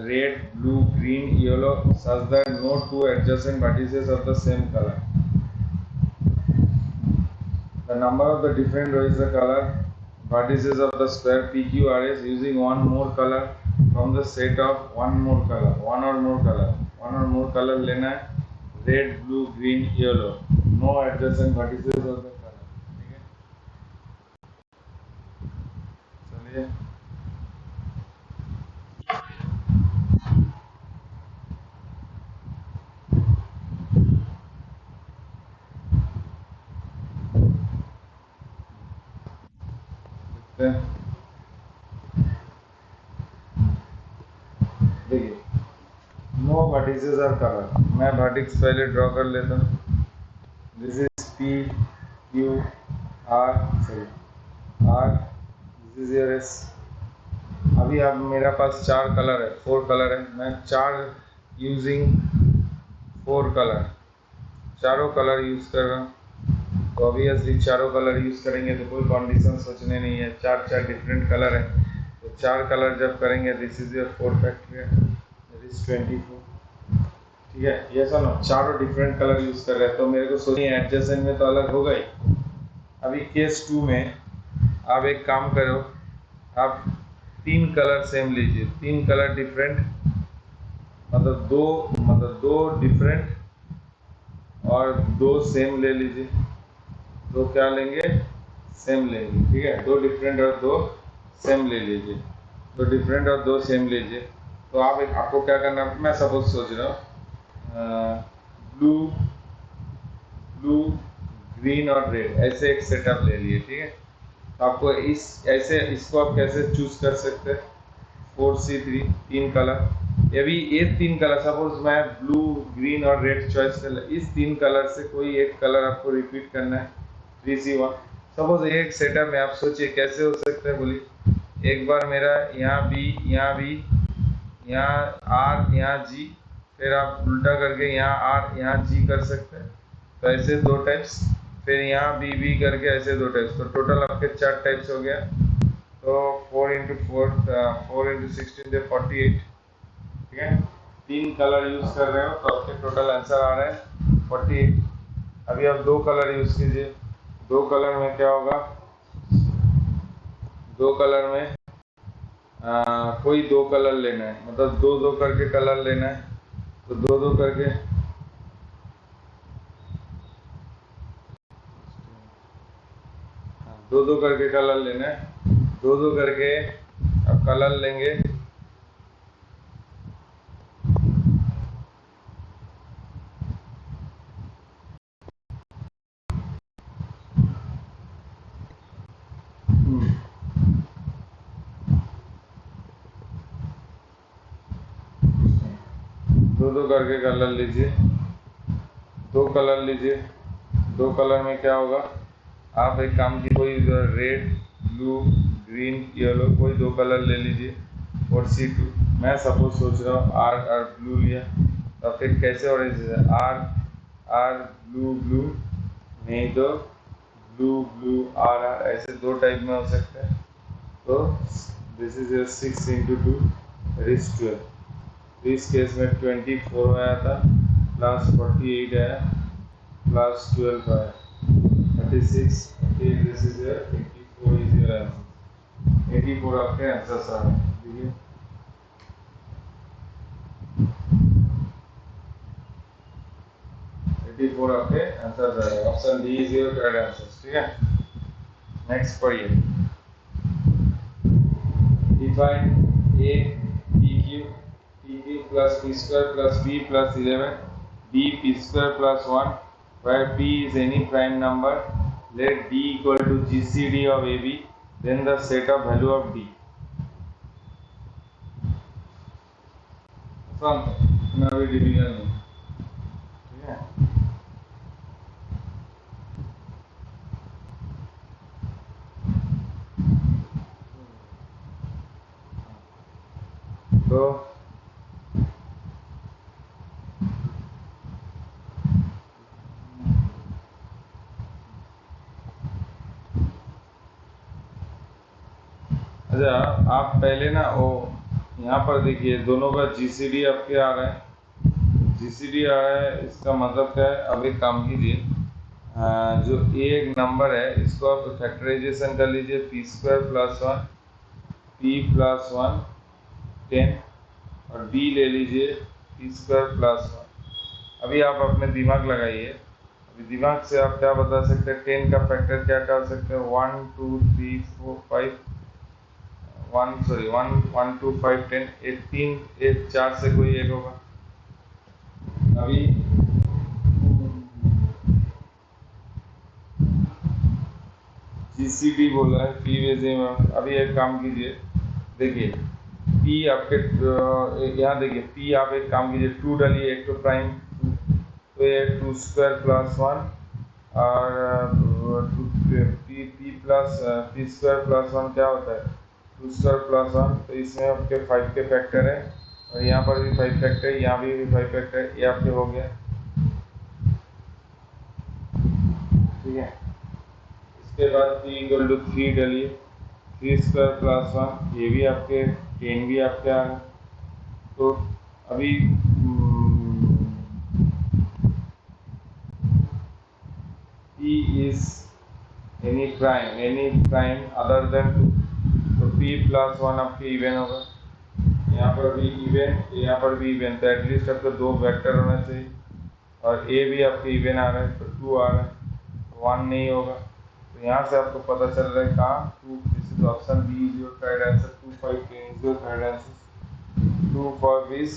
red, blue, green, yellow such that no two adjacent vertices of the same color. The number of the different ways the color vertices of the square PQRS using one more color from the set of one more color, one or more color लेना है, red, blue, green, yellow, no adjacent vertices of the color। चलिए देखिए, no vertices are colour, मैं vertices पहले draw कर लेता हूँ। This is P Q R, this is your S. अभी अब मेरा पास 4 कलर है, 4 कलर है, मैं 4 यूजिंग 4 कलर, चारों कलर यूज कर रहा हूँ। तो ऑब्वियसली चारों कलर यूज करेंगे तो कोई कंडीशन सोचने नहीं है, 4 डिफरेंट कलर है, तो 4 कलर जब करेंगे, this is your 4 factorial, that is 24। ठीक है, ये सुनो, चारों डिफरेंट कलर यूज कर रहे हैं, तो मेरे को सोचिए एडजेसेंट में तो अलग होगा ही। अभी केस 2 में आप एक काम करो, आप 3 कलर सेम लीजिए, 3 कलर डिफरेंट, मतलब दो डिफरेंट और 2 सेम ले लीजिए, 2 क्या लेंगे, सेम लेंगे। ठीक है, 2 डिफरेंट और 2 सेम ले लीजिए, 2 डिफरेंट और 2 सेम लीजिए। तो आप आपको क्या करना, मैं सपोज सोच रहा हूँ ब्लू ब्लू ग्रीन और रेड ऐसे एक सेटअप ले लिए, ठीक है। तो आपको इस ऐसे इसको आप कैसे चूज कर सकते हैं, 4C3 तीन कलर, अभी ये तीन कलर सपोज मैं ब्लू ग्रीन और रेड चॉइस कर, इस तीन कलर से कोई एक कलर आपको रिपीट करना है 3C1। सपोज एक सेटअप में आप सोचिए कैसे हो सकता है, बोलिए। एक बार मेरा यहाँ बी, यहाँ बी, यहाँ आर, यहाँ जी, फिर आप उल्टा करके यहाँ आर यहाँ जी कर सकते हैं, तो ऐसे दो टाइप्स, फिर यहाँ बी बी करके ऐसे दो टाइप्स, तो टोटल आपके 4 टाइप्स हो गया। तो 4 into 48, ठीक है। तीन कलर यूज कर रहे हो तो आपके टोटल आंसर आ रहा है 48। अभी आप दो कलर यूज कीजिए, दो कलर में क्या होगा, दो कलर में कोई दो कलर लेना है, मतलब दो दो करके कलर लेना है, तो दो दो करके दो दो करके कलर लेना है, दो दो करके अब कलर लेंगे। दो दो करके कलर लीजिए, दो कलर लीजिए, दो कलर में क्या होगा, आप एक काम की कोई रेड ब्लू ग्रीन येलो कोई दो कलर ले लीजिए। और C2 मैं सपोज सोच रहा हूँ आर आर ब्लू लिया, तो फिर कैसे ऑरेंज है, आर आर ब्लू ब्लू, नहीं तो ब्लू ब्लू आर आर, ऐसे दो टाइप में हो सकते हैं। तो this is your 6 into 2 is 12। इस केस में 24 आया था, प्लस 48 आया, प्लस 12 आया, 36। okay, this is your 84 is your answer। 84 आपके आंसर आ रहे हैं, ठीक है। फोर आपके आंसर आ रहे हैं, option D is your correct answer, ठीक है। नेक्स्ट पढ़िए, define a pq plus p square plus b plus 11 b p square plus 1 where p is any prime number, let d equal to gcd of ab, then the set of value of d। ना भी division नहीं, ठीक है। तो अच्छा, आप पहले ना वो यहाँ पर देखिए दोनों का जीसीडी आपके आ रहा है, जीसीडी आ रहा है, इसका मतलब क्या है। अब एक काम कीजिए, जो ए एक नंबर है इसको आप फैक्टराइजेशन कर लीजिए, P square plus 1 P plus 1 10, और बी ले लीजिए पी स्क्वायर प्लस 1। अभी आप अपने दिमाग लगाइए, अभी दिमाग से आप क्या बता सकते हैं, 10 का फैक्टर क्या क्या हो सकते हैं, 1 2 3 4 5, 1 2 5 10, एक तीन एक चार से कोई एक होगा। अभी जीसीडी बोला है, पी वेजे में। अभी एक काम कीजिए, देखिए पी आपके यहाँ देखिए पी, आप एक काम कीजिए 2 डालिए, एक तो प्राइम 2, तो ये 2 स्क्वायर प्लस 1, और P P plus P square plus 1 क्या होता है, 2 स्क्वायर प्लस 1, तो इसमें आपके 5 के फैक्टर है, और यहाँ पर भी 5 फैक्टर है, यहाँ भी 5 फैक्टर है, ये आपके हो गया, ठीक है। इसके बाद p इक्वल टू 3 डालिए, 3 स्क्वायर प्लस 1, ये भी आपके 10 भी आपके आ गए। तो अभी p is any prime other than 2, तो p प्लस 1 आपके इवन होगा, यहाँ पर भी इवन, यहाँ पर भी इवन, तो एटलीस्ट आपके दो वेक्टर होना चाहिए, और a भी आपके इवन आ रहा है, तो 2 आ रहा है, 1 नहीं होगा। तो यहाँ से आपको पता चल रहा है कहाँ 2, this is option B is your correct answer, 2 5 10 is your correct answer, 2 5 is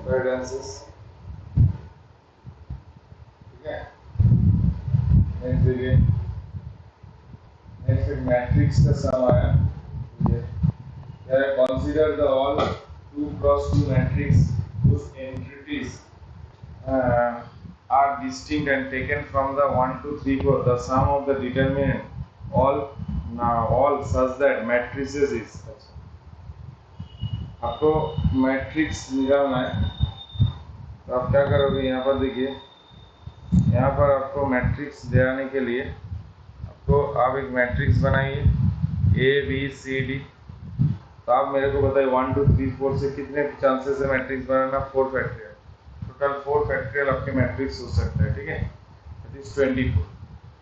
correct answer. Next matrix का सम आया। Consider the all 2x2 matrix whose entities are distinct and taken from the 1 2 3 4 the sum of the determinant all such that matrices is। आपको matrix निकालना है तो आप क्या करोगे, यहाँ पर देखिए, यहाँ पर आपको मैट्रिक्स दिलाने के लिए आपको आप एक मैट्रिक्स बनाइए ए बी सी डी। तो आप मेरे को बताइए 1 2 3 4 से कितने चांसेस है मैट्रिक्स बनाना? 4 फैक्टोरियल, टोटल 4 फैक्टोरियल आपके मैट्रिक्स हो सकता है, ठीक है, दैट इज 24।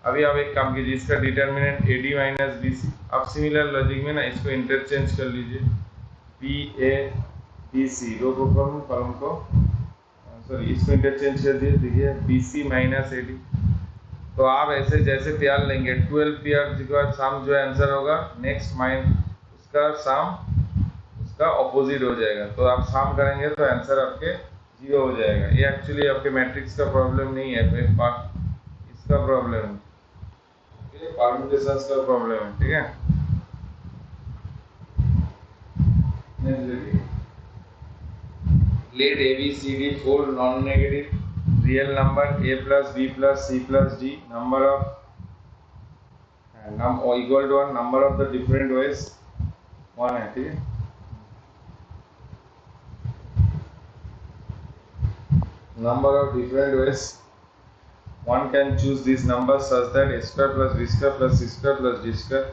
अभी आप एक काम कीजिए, इसका determinant a d minus b c. आप सिमिलर लॉजिक में ना इसको इंटरचेंज कर लीजिए, बी ए बी सी, दो कॉलम को सॉरी इसको इंटरचेंज कर दिए, देखिए b c minus a d. तो आप ऐसे जैसे पेयर लेंगे 12 पेयर का सम जो आंसर होगा नेक्स्ट माइन उसका सम उसका ऑपोजिट हो जाएगा। तो आप सम करेंगे तो आंसर आपके 0 हो जाएगा। ये एक्चुअली आपके मैट्रिक्स का प्रॉब्लम नहीं है, इसका प्रॉब्लम है, परम्यूटेशंस का प्रॉब्लम है, ठीक है। Let A, B, C, D four non-negative real number A plus B plus C plus D number of or equal to one number of the different ways 1 है, ठीक है। Number of different ways one can choose these numbers such that A square plus B square plus C square plus D square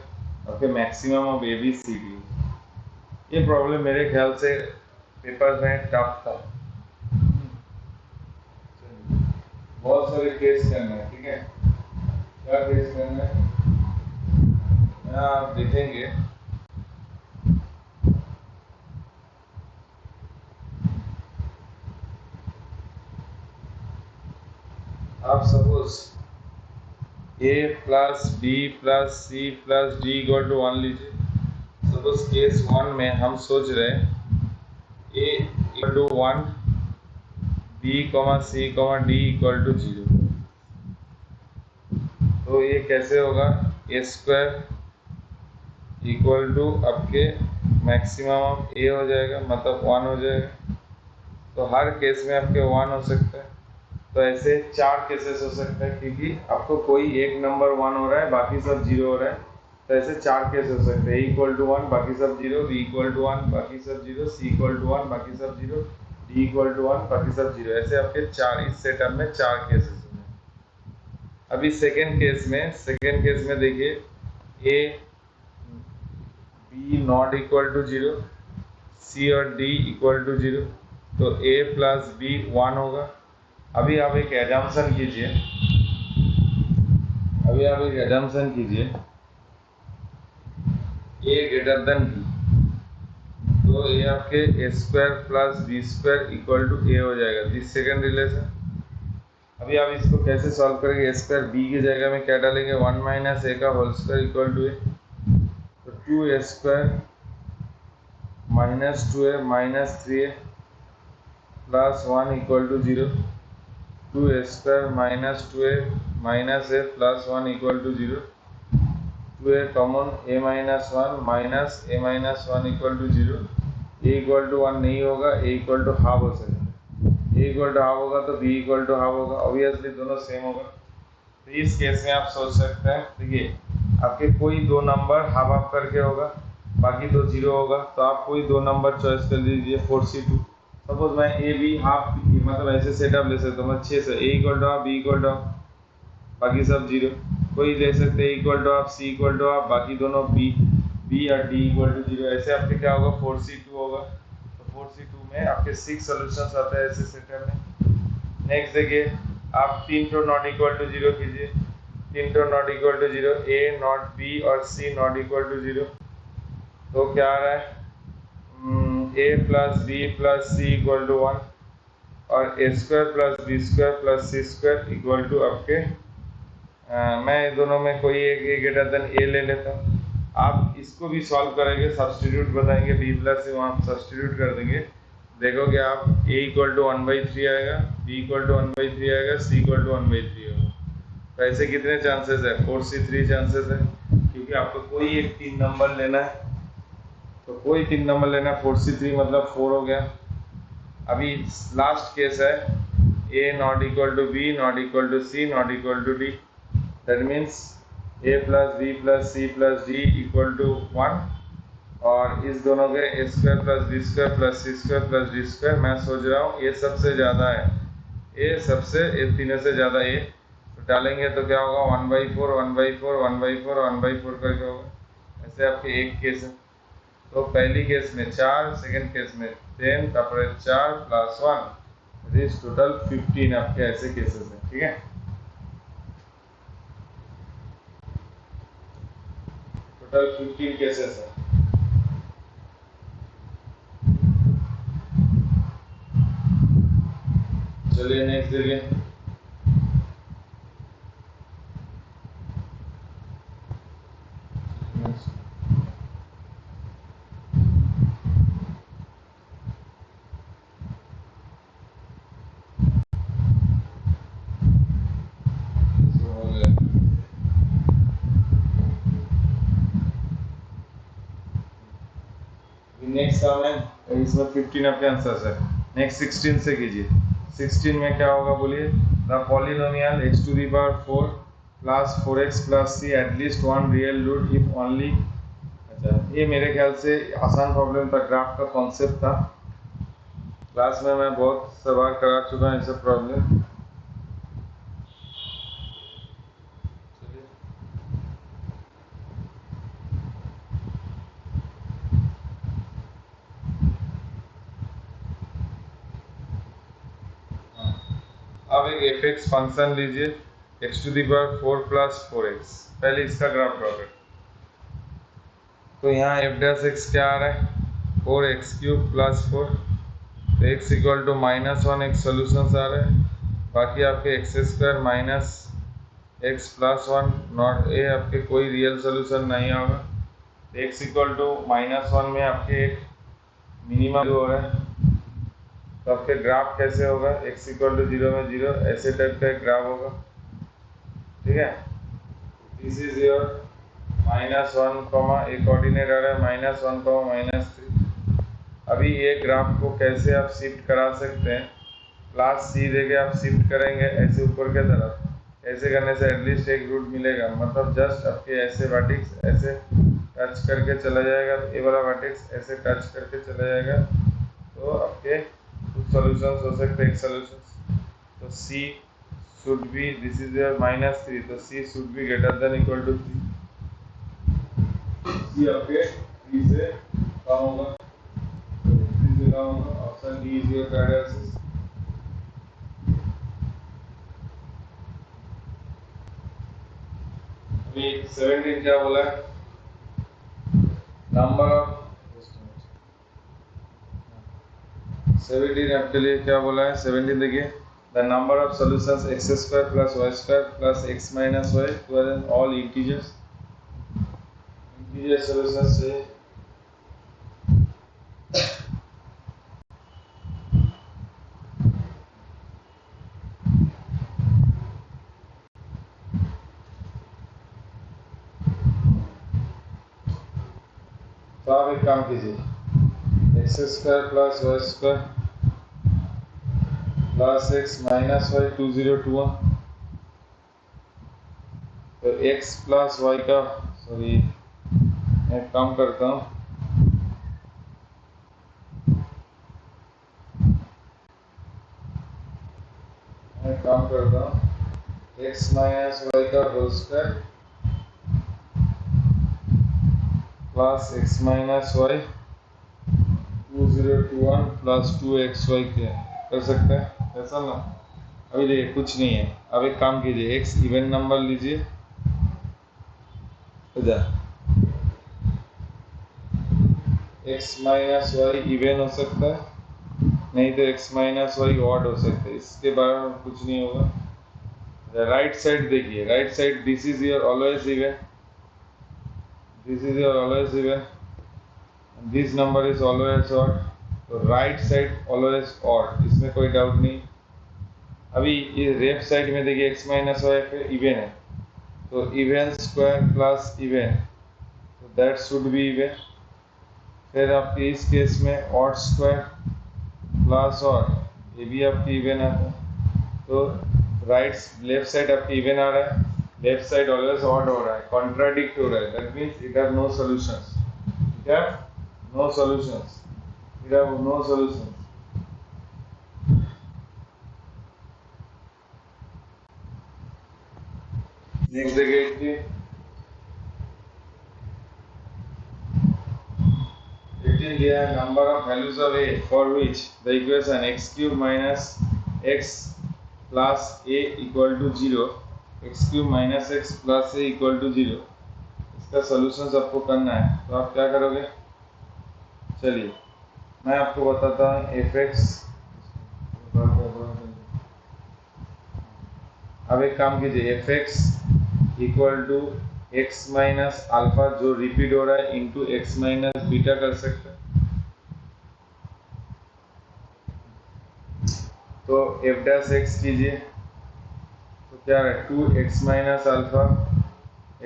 okay maximum of A, B, C, D। ये problem मेरे ख्याल से paper में tough था, बहुत सारे case करना है, ठीक है। क्या केस करना है यहाँ आप देखेंगे, आप suppose A plus B plus C plus D equal to 1 लीजिए। सपोज केस 1 में हम सोच रहे हैं A equal to 1, B, C, D equal to 0। तो ये कैसे होगा? A स्क्वायर इक्वल टू आपके मैक्सिमम ऑफ A हो जाएगा, मतलब 1 हो जाएगा। तो हर केस में आपके 1 हो सकता है। तो ऐसे 4 केसेस हो सकता है, क्योंकि आपको कोई एक नंबर 1 हो रहा है बाकी सब 0 हो रहा है। तो ऐसे 4 केस हो सकते हैं, A इक्वल टू 1 बाकी सब 0, B इक्वल टू 1 बाकी सब 0, C इक्वल टू 1 बाकी सब 0, D इक्वल टू 1 बाकी सब 0। ऐसे आपके 4 इस सेटअप में 4 केसेस होंगे। अभी सेकेंड केस में देखिए A B not equal to 0, C और D इक्वल टू 0, तो A प्लस B 1 होगा। अभी आप एक एजम्पशन कीजिए A ग्रेटर देन B, तो ये आपके A square plus B square equal to A हो जाएगा, दिस सेकेंड रिलेशन। अभी आप इसको कैसे सॉल्व करेंगे? A स्क्वायर B की जगह में क्या डालेंगे? 1 माइनस A का whole square equal to A। तो 2A square minus 2A minus 3A plus 1 equal to 0, 2A square minus 2A minus A plus 1 equal to 0, 2A common A minus 1 minus A minus 1 equal to 0। A equal to 1 नहीं होगा, A equal to half हो सकता है। A equal to half होगा तो B equal to half होगा, obviously दोनों same होगा। तो इस केस में आप सोच सकते हैं, देखिए आपके कोई दो नंबर हाफ हाफ करके होगा, बाकी दो 0 होगा। तो आप कोई दो नंबर चॉइस कर लीजिए 4C2। सपोज मैं A B हाफ, मतलब ऐसे सेटअप ले सकता हूँ मैं 6 से, A equal to half, B equal to half, बाकी सब 0। कोई ले सकते हैं equal to half, C equal to half, बाकी दोनों B और D इक्वल टू 0। ऐसे आपके क्या होगा? 4C2 होगा। तो 4C2 में आपके 6 सॉल्यूशंस आते हैं ऐसे सेटअप में। नेक्स्ट देखिए, आप 3 टू नॉट इक्वल टू 0 कीजिए, 3 two not equal to 0, A not B और C नॉट इक्वल टू 0। तो क्या आ रहा है? A plus B plus C equal to 1 और A square plus B square plus C square equal to आपके मैं दोनों में कोई एक A ग्रेटर देन A ले लेता हूँ। आप इसको भी सॉल्व करेंगे, सब्स्टिट्यूट बताएंगे, B प्लस C वहाँ सब्स्टिट्यूट कर देंगे, देखोगे आप A इक्वल टू 1/3 आएगा, B इक्वल टू 1/3 आएगा, C इक्वल टू 1/3 होगा। तो ऐसे कितने चांसेस है? 4C3 चांसेस है, क्योंकि आपको कोई एक 3 नंबर लेना है, तो कोई 3 नंबर लेना है। 4C3 मतलब 4 हो गया। अभी लास्ट केस है A not equal to B not equal to C not equal to D, that means A plus B plus C plus D equal to 1, और इस दोनों के A square plus B square plus C square plus D square. मैं सोच रहा हूँ ये सबसे ज़्यादा है, ये सबसे, ये तीनों से ज़्यादा ए, तो डालेंगे तो क्या होगा? 1/4 1/4 1/4 1/4 करके होगा। ऐसे आपके एक केस है, तो पहली केस में 4, सेकंड केस में 10, तापर 4 प्लस 1, इज टोटल 15 आपके ऐसे केसेस हैं। ठीक है, टोटल 15 केसेस है। चलिए नेक्स्ट देखिए। नेक्स्ट काम है, इसमें 15 आपके आंसर है। नेक्स्ट 16 से कीजिए। 16 में क्या होगा बोलिए? The polynomial x to the power 4 plus 4x plus c at least one real root if only. अच्छा, ये मेरे ख्याल से आसान प्रॉब्लम था, ग्राफ का कॉन्सेप्ट था। क्लास में मैं बहुत सवाल करा चुका हूँ ऐसे प्रॉब्लम। अब एक fx फंक्शन लीजिए, x to the power 4 plus 4x। पहले इसका ग्राफ ड्रॉ करें, तो यहाँ f डैश x क्या आ रहा है? 4x³ प्लस 4, तो x इक्वल टू -1 एक सोल्यूशन आ रहा है। बाकी आपके x² minus x plus 1 not, ये आपके कोई रियल सोल्यूशन नहीं होगा। x इक्वल टू -1 में आपके एक मिनिमम हो रहा है, तो आपके ग्राफ कैसे होगा? x इक्वल टू 0 में 0, ऐसे टाइप का एक ग्राफ होगा। ठीक है, दिस इज योर -1, एक कोऑर्डिनेट आ रहा है -1, -3। अभी ये ग्राफ को कैसे आप शिफ्ट करा सकते हैं? क्लास C देके आप शिफ्ट करेंगे ऐसे ऊपर के तरफ, ऐसे करने से एटलीस्ट एक रूट मिलेगा, मतलब जस्ट आपके ऐसे वर्टेक्स ऐसे टच करके चला जाएगा, ये वाला वर्टेक्स ऐसे टच करके चला जाएगा, तो आपके कुछ सॉल्यूशंस हो सकते हैं। एक सॉल्यूशन, तो C should be, this is your -3, तो C should be greater than equal to 3। C आपके 3 से कम होगा, 3 से कम होगा। Option D is your correct answer. अभी 17 क्या बोला है? नंबर ऑफ 17 आपके लिए क्या बोला है? 17 देखिए, the number of solutions x² plus y² plus x minus y to all integers. Integer solutions है, तो आप एक काम कीजिए, x² plus y² plus x minus y 2021, तो x प्लस y का, सॉरी मैं काम करता हूँ, मैं काम करता हूँ x माइनस y का whole square plus x minus y 2021 plus 2xy के कर सकते हैं, ऐसा ना? अभी देखिए कुछ नहीं है। अब एक काम कीजिए, x इवन नंबर लीजिए, इधर x माइनस वाई इवन हो सकता है, नहीं तो x माइनस वाई ऑड हो सकता है, इसके बारे में कुछ नहीं होगा। राइट साइड देखिए, right side this is your always even, this is your always even, this number is always odd, तो राइट साइड ऑलवेज ऑड, इसमें कोई डाउट नहीं। अभी ये लेफ्ट साइड में देखिए x माइनस वाई फिर इवन है, तो इवन स्क्वायर प्लस इवन, तो दैट शुड बी इवन। फिर आपके इस केस में ऑड स्क्वायर प्लस ऑड, ये भी आपकी इवन आता है। तो राइट लेफ्ट साइड आपकी इवन आ रहा है, लेफ्ट साइड ऑलवेज ऑड हो रहा है, कॉन्ट्राडिक्ट हो रहा है, that means it have no solutions, it have no solutions, it have no solutions. Next देखिए 18 दिया है, number of values of a for which the equation x cube minus x plus a equal to 0, x cube minus x plus a equal to 0, इसका solutions आपको करना है। तो आप क्या करोगे, चलिए मैं आपको बताता हूँ fx। अब एक काम कीजिए, fx equal to x minus alpha जो रिपीट हो रहा है इंटू x माइनस बीटा कर सकते हैं। तो f डैश x कीजिए, तो क्या है 2x minus alpha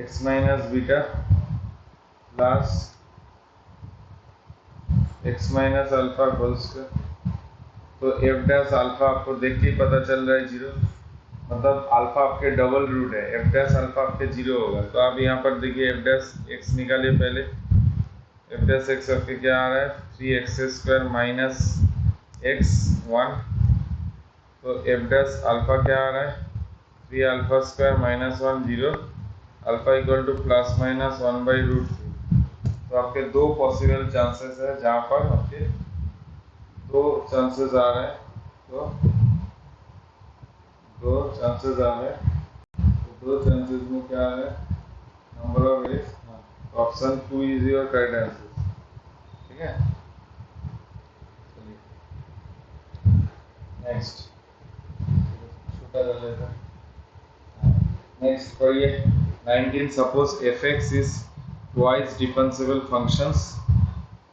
x minus beta plus x minus alpha whole square. तो f डैश अल्फा आपको देख के ही पता चल रहा है 0, मतलब अल्फा आपके डबल रूट है, f डैश अल्फा आपके 0 होगा। तो आप यहाँ पर देखिए f डैश x निकालिए पहले, f डैश x आपके क्या आ रहा है 3x स्क्वायर माइनस x 1, तो f डैश अल्फा क्या आ रहा है 3 alpha square minus 1 0, alpha equal to plus minus 1 by root 3। तो आपके दो पॉसिबल चांसेस है जहाँ पर आपके दो चांसेस आ रहे हैं, तो दो चांसेस आ रहे हैं, तो दो चांसेस में क्या आ रहा है number of ways, option 2 is your correct answer. ठीक है, चलिए नेक्स्ट छोटा कर लेते हैं। नेक्स्ट पढ़िए 19, suppose fx is twice differentiable functions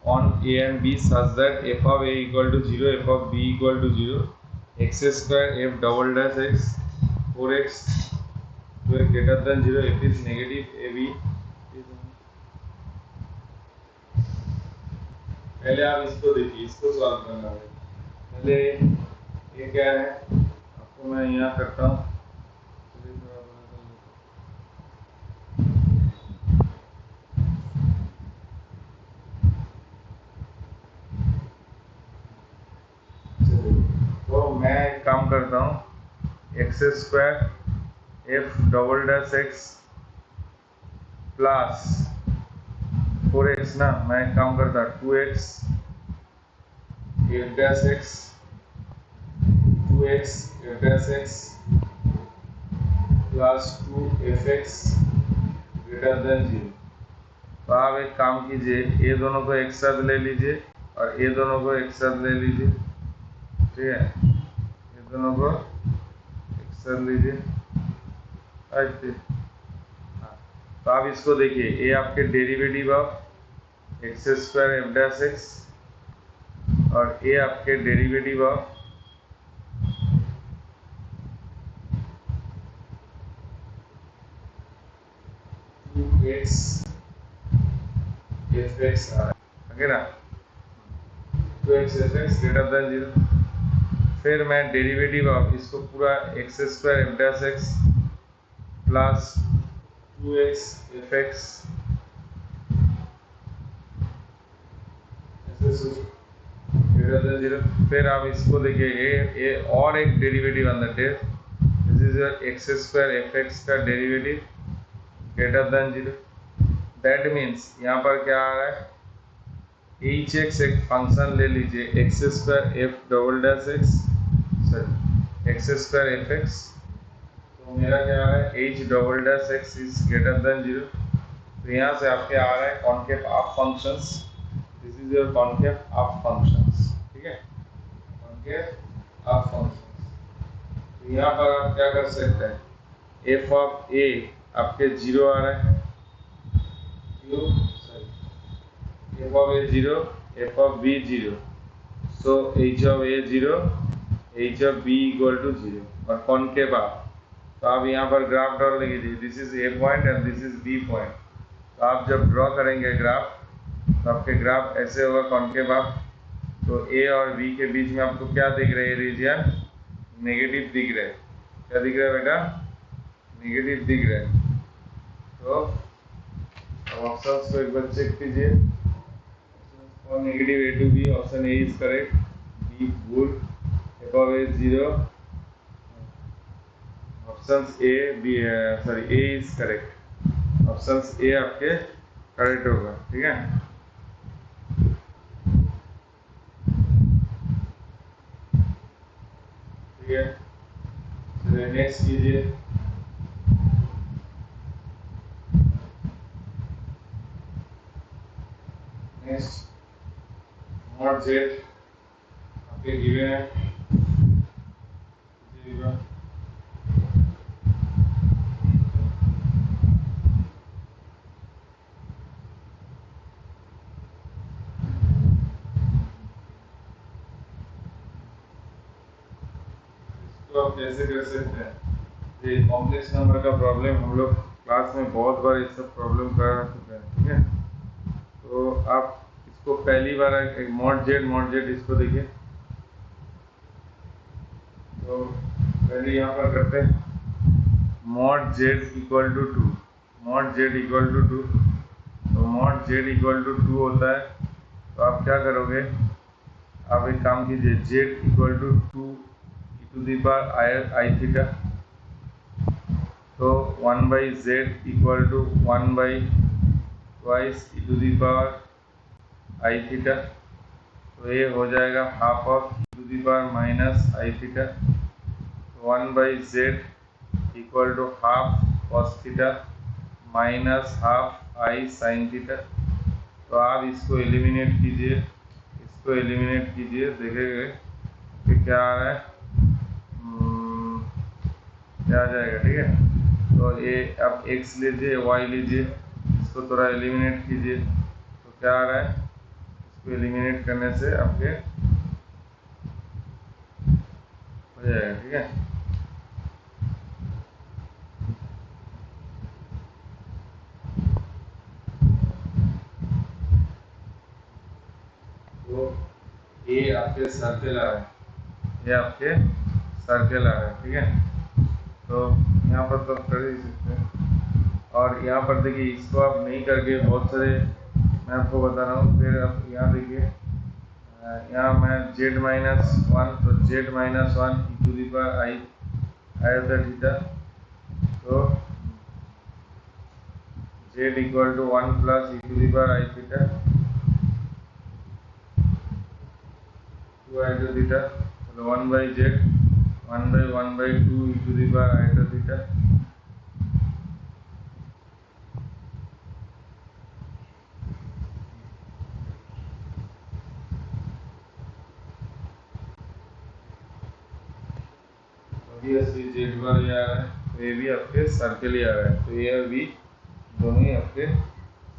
on a and b such that f of a equal to 0, f of b equal to 0, x square f double dash x 4x greater than 0 if is negative a b। पहले आप इसको देखिए, इसको solve करना है। पहले ये क्या है आपको मैं यहाँ करता हूँ, तो मैं एक काम करता हूँ x square F double dash x plus 4x ना, मैं एक काम करता 2x F dash x 2x F dash x plus 2 F x greater than 0। तो आप एक काम कीजिए, ये दोनों को एक साथ ले लीजिए और ये दोनों को एक साथ ले लीजिए, ठीक है, ये दोनों को एक साथ लीजिए। अच्छा हाँ, तो आप इसको देखिए, ये आपके derivative of x square f dash x और ये आपके derivative of x f x आ रहा है ना, 2x F x greater than 0। फिर मैं डेरिवेटिव ऑफ इसको पूरा x square f dash x plus 2x F x greater than 0। फिर आप इसको देखिए, ये और एक डेरिवेटिव अंदर this is your x square f x का derivative greater than 0। That means यहाँ पर क्या आ रहा है, एच एक्स एक फंक्शन ले लीजिए x square F double dash x sorry x square f x, तो मेरा क्या आ रहा है H double dash x is greater than 0। तो यहाँ से आपके आ रहा है concave of functions, this is your concave of functions, ठीक है, कॉन्केव ऑफ फंक्शंस। तो यहाँ पर आप क्या कर सकते हैं, एफ ऑफ ए आपके 0 आ रहा है, f of a 0, f of b 0, so h of a 0, h of b equal to 0 और कॉनकेव आप, तो आप यहाँ पर ग्राफ ड्रॉ लीजिए, this is A point and this is B point. तो आप जब ड्रॉ करेंगे ग्राफ तो आपके ग्राफ ऐसे होगा कॉनकेव आप, तो ए और बी के बीच में आपको क्या दिख रहा है, रीजन नेगेटिव दिख रहा है। क्या दिख रहा है बेटा, नेगेटिव दिख रहा है। तो ऑप्शंस को एक बार चेक कीजिए, और negative A to B, option A is correct, B good, above is 0, options A B, sorry A is correct, options A आपके करेक्ट होगा। ठीक है, ठीक है, चलिए नेक्स्ट कीजिए। नेक्स्ट मॉड जेड आपके गिवन है, तो आप कैसे कर सकते हैं, ये कॉम्प्लेक्स नंबर का प्रॉब्लम हम लोग क्लास में बहुत बार ये सब प्रॉब्लम कर चुके हैं। ठीक है, तो आप इसको पहली बार एक मॉड जेड इसको देखिए। तो पहले यहाँ पर करते हैं mod z equal to 2, mod z equal to 2, तो मॉड जेड इक्वल टू 2 होता है। तो आप क्या करोगे, आप एक काम कीजिए, z equal to 2 e to the power i theta, तो 1 by z equal to 1 by twice e to the power i theta, तो ये हो जाएगा half of e to the power minus i theta, 1 by z equal to half cos theta minus half i sine theta. तो आप इसको eliminate कीजिए, इसको eliminate कीजिए, देखेंगे कि क्या आ रहा है, क्या आ जाएगा। ठीक है, तो ये अब x लीजिए, y लीजिए, इसको थोड़ा एलिमिनेट कीजिए, तो क्या आ रहा है, इसको एलिमिनेट करने से आपके हो जाएगा। ठीक है, तो ये आपके सर्कल आ रहा है, ये आपके सर्कल आ रहा है। ठीक है, तो यहाँ पर तो कर ही सकते हैं, और यहाँ पर देखिए इसको आप नहीं करके बहुत सारे मैं आपको बता रहा हूँ। फिर आप यहाँ देखिए, यहाँ मैं जेड माइनस वन, तो z minus one e to the power i iota theta, तो z equal to 1 plus e to the power i theta 2 iota theta, तो 1 by z 1 by 1 by 2 e to the power iota theta, z bar ये आ रहा है, तो ये भी आपके सर्कल ही आ रहा है, तो ये और बी दोनों ही आपके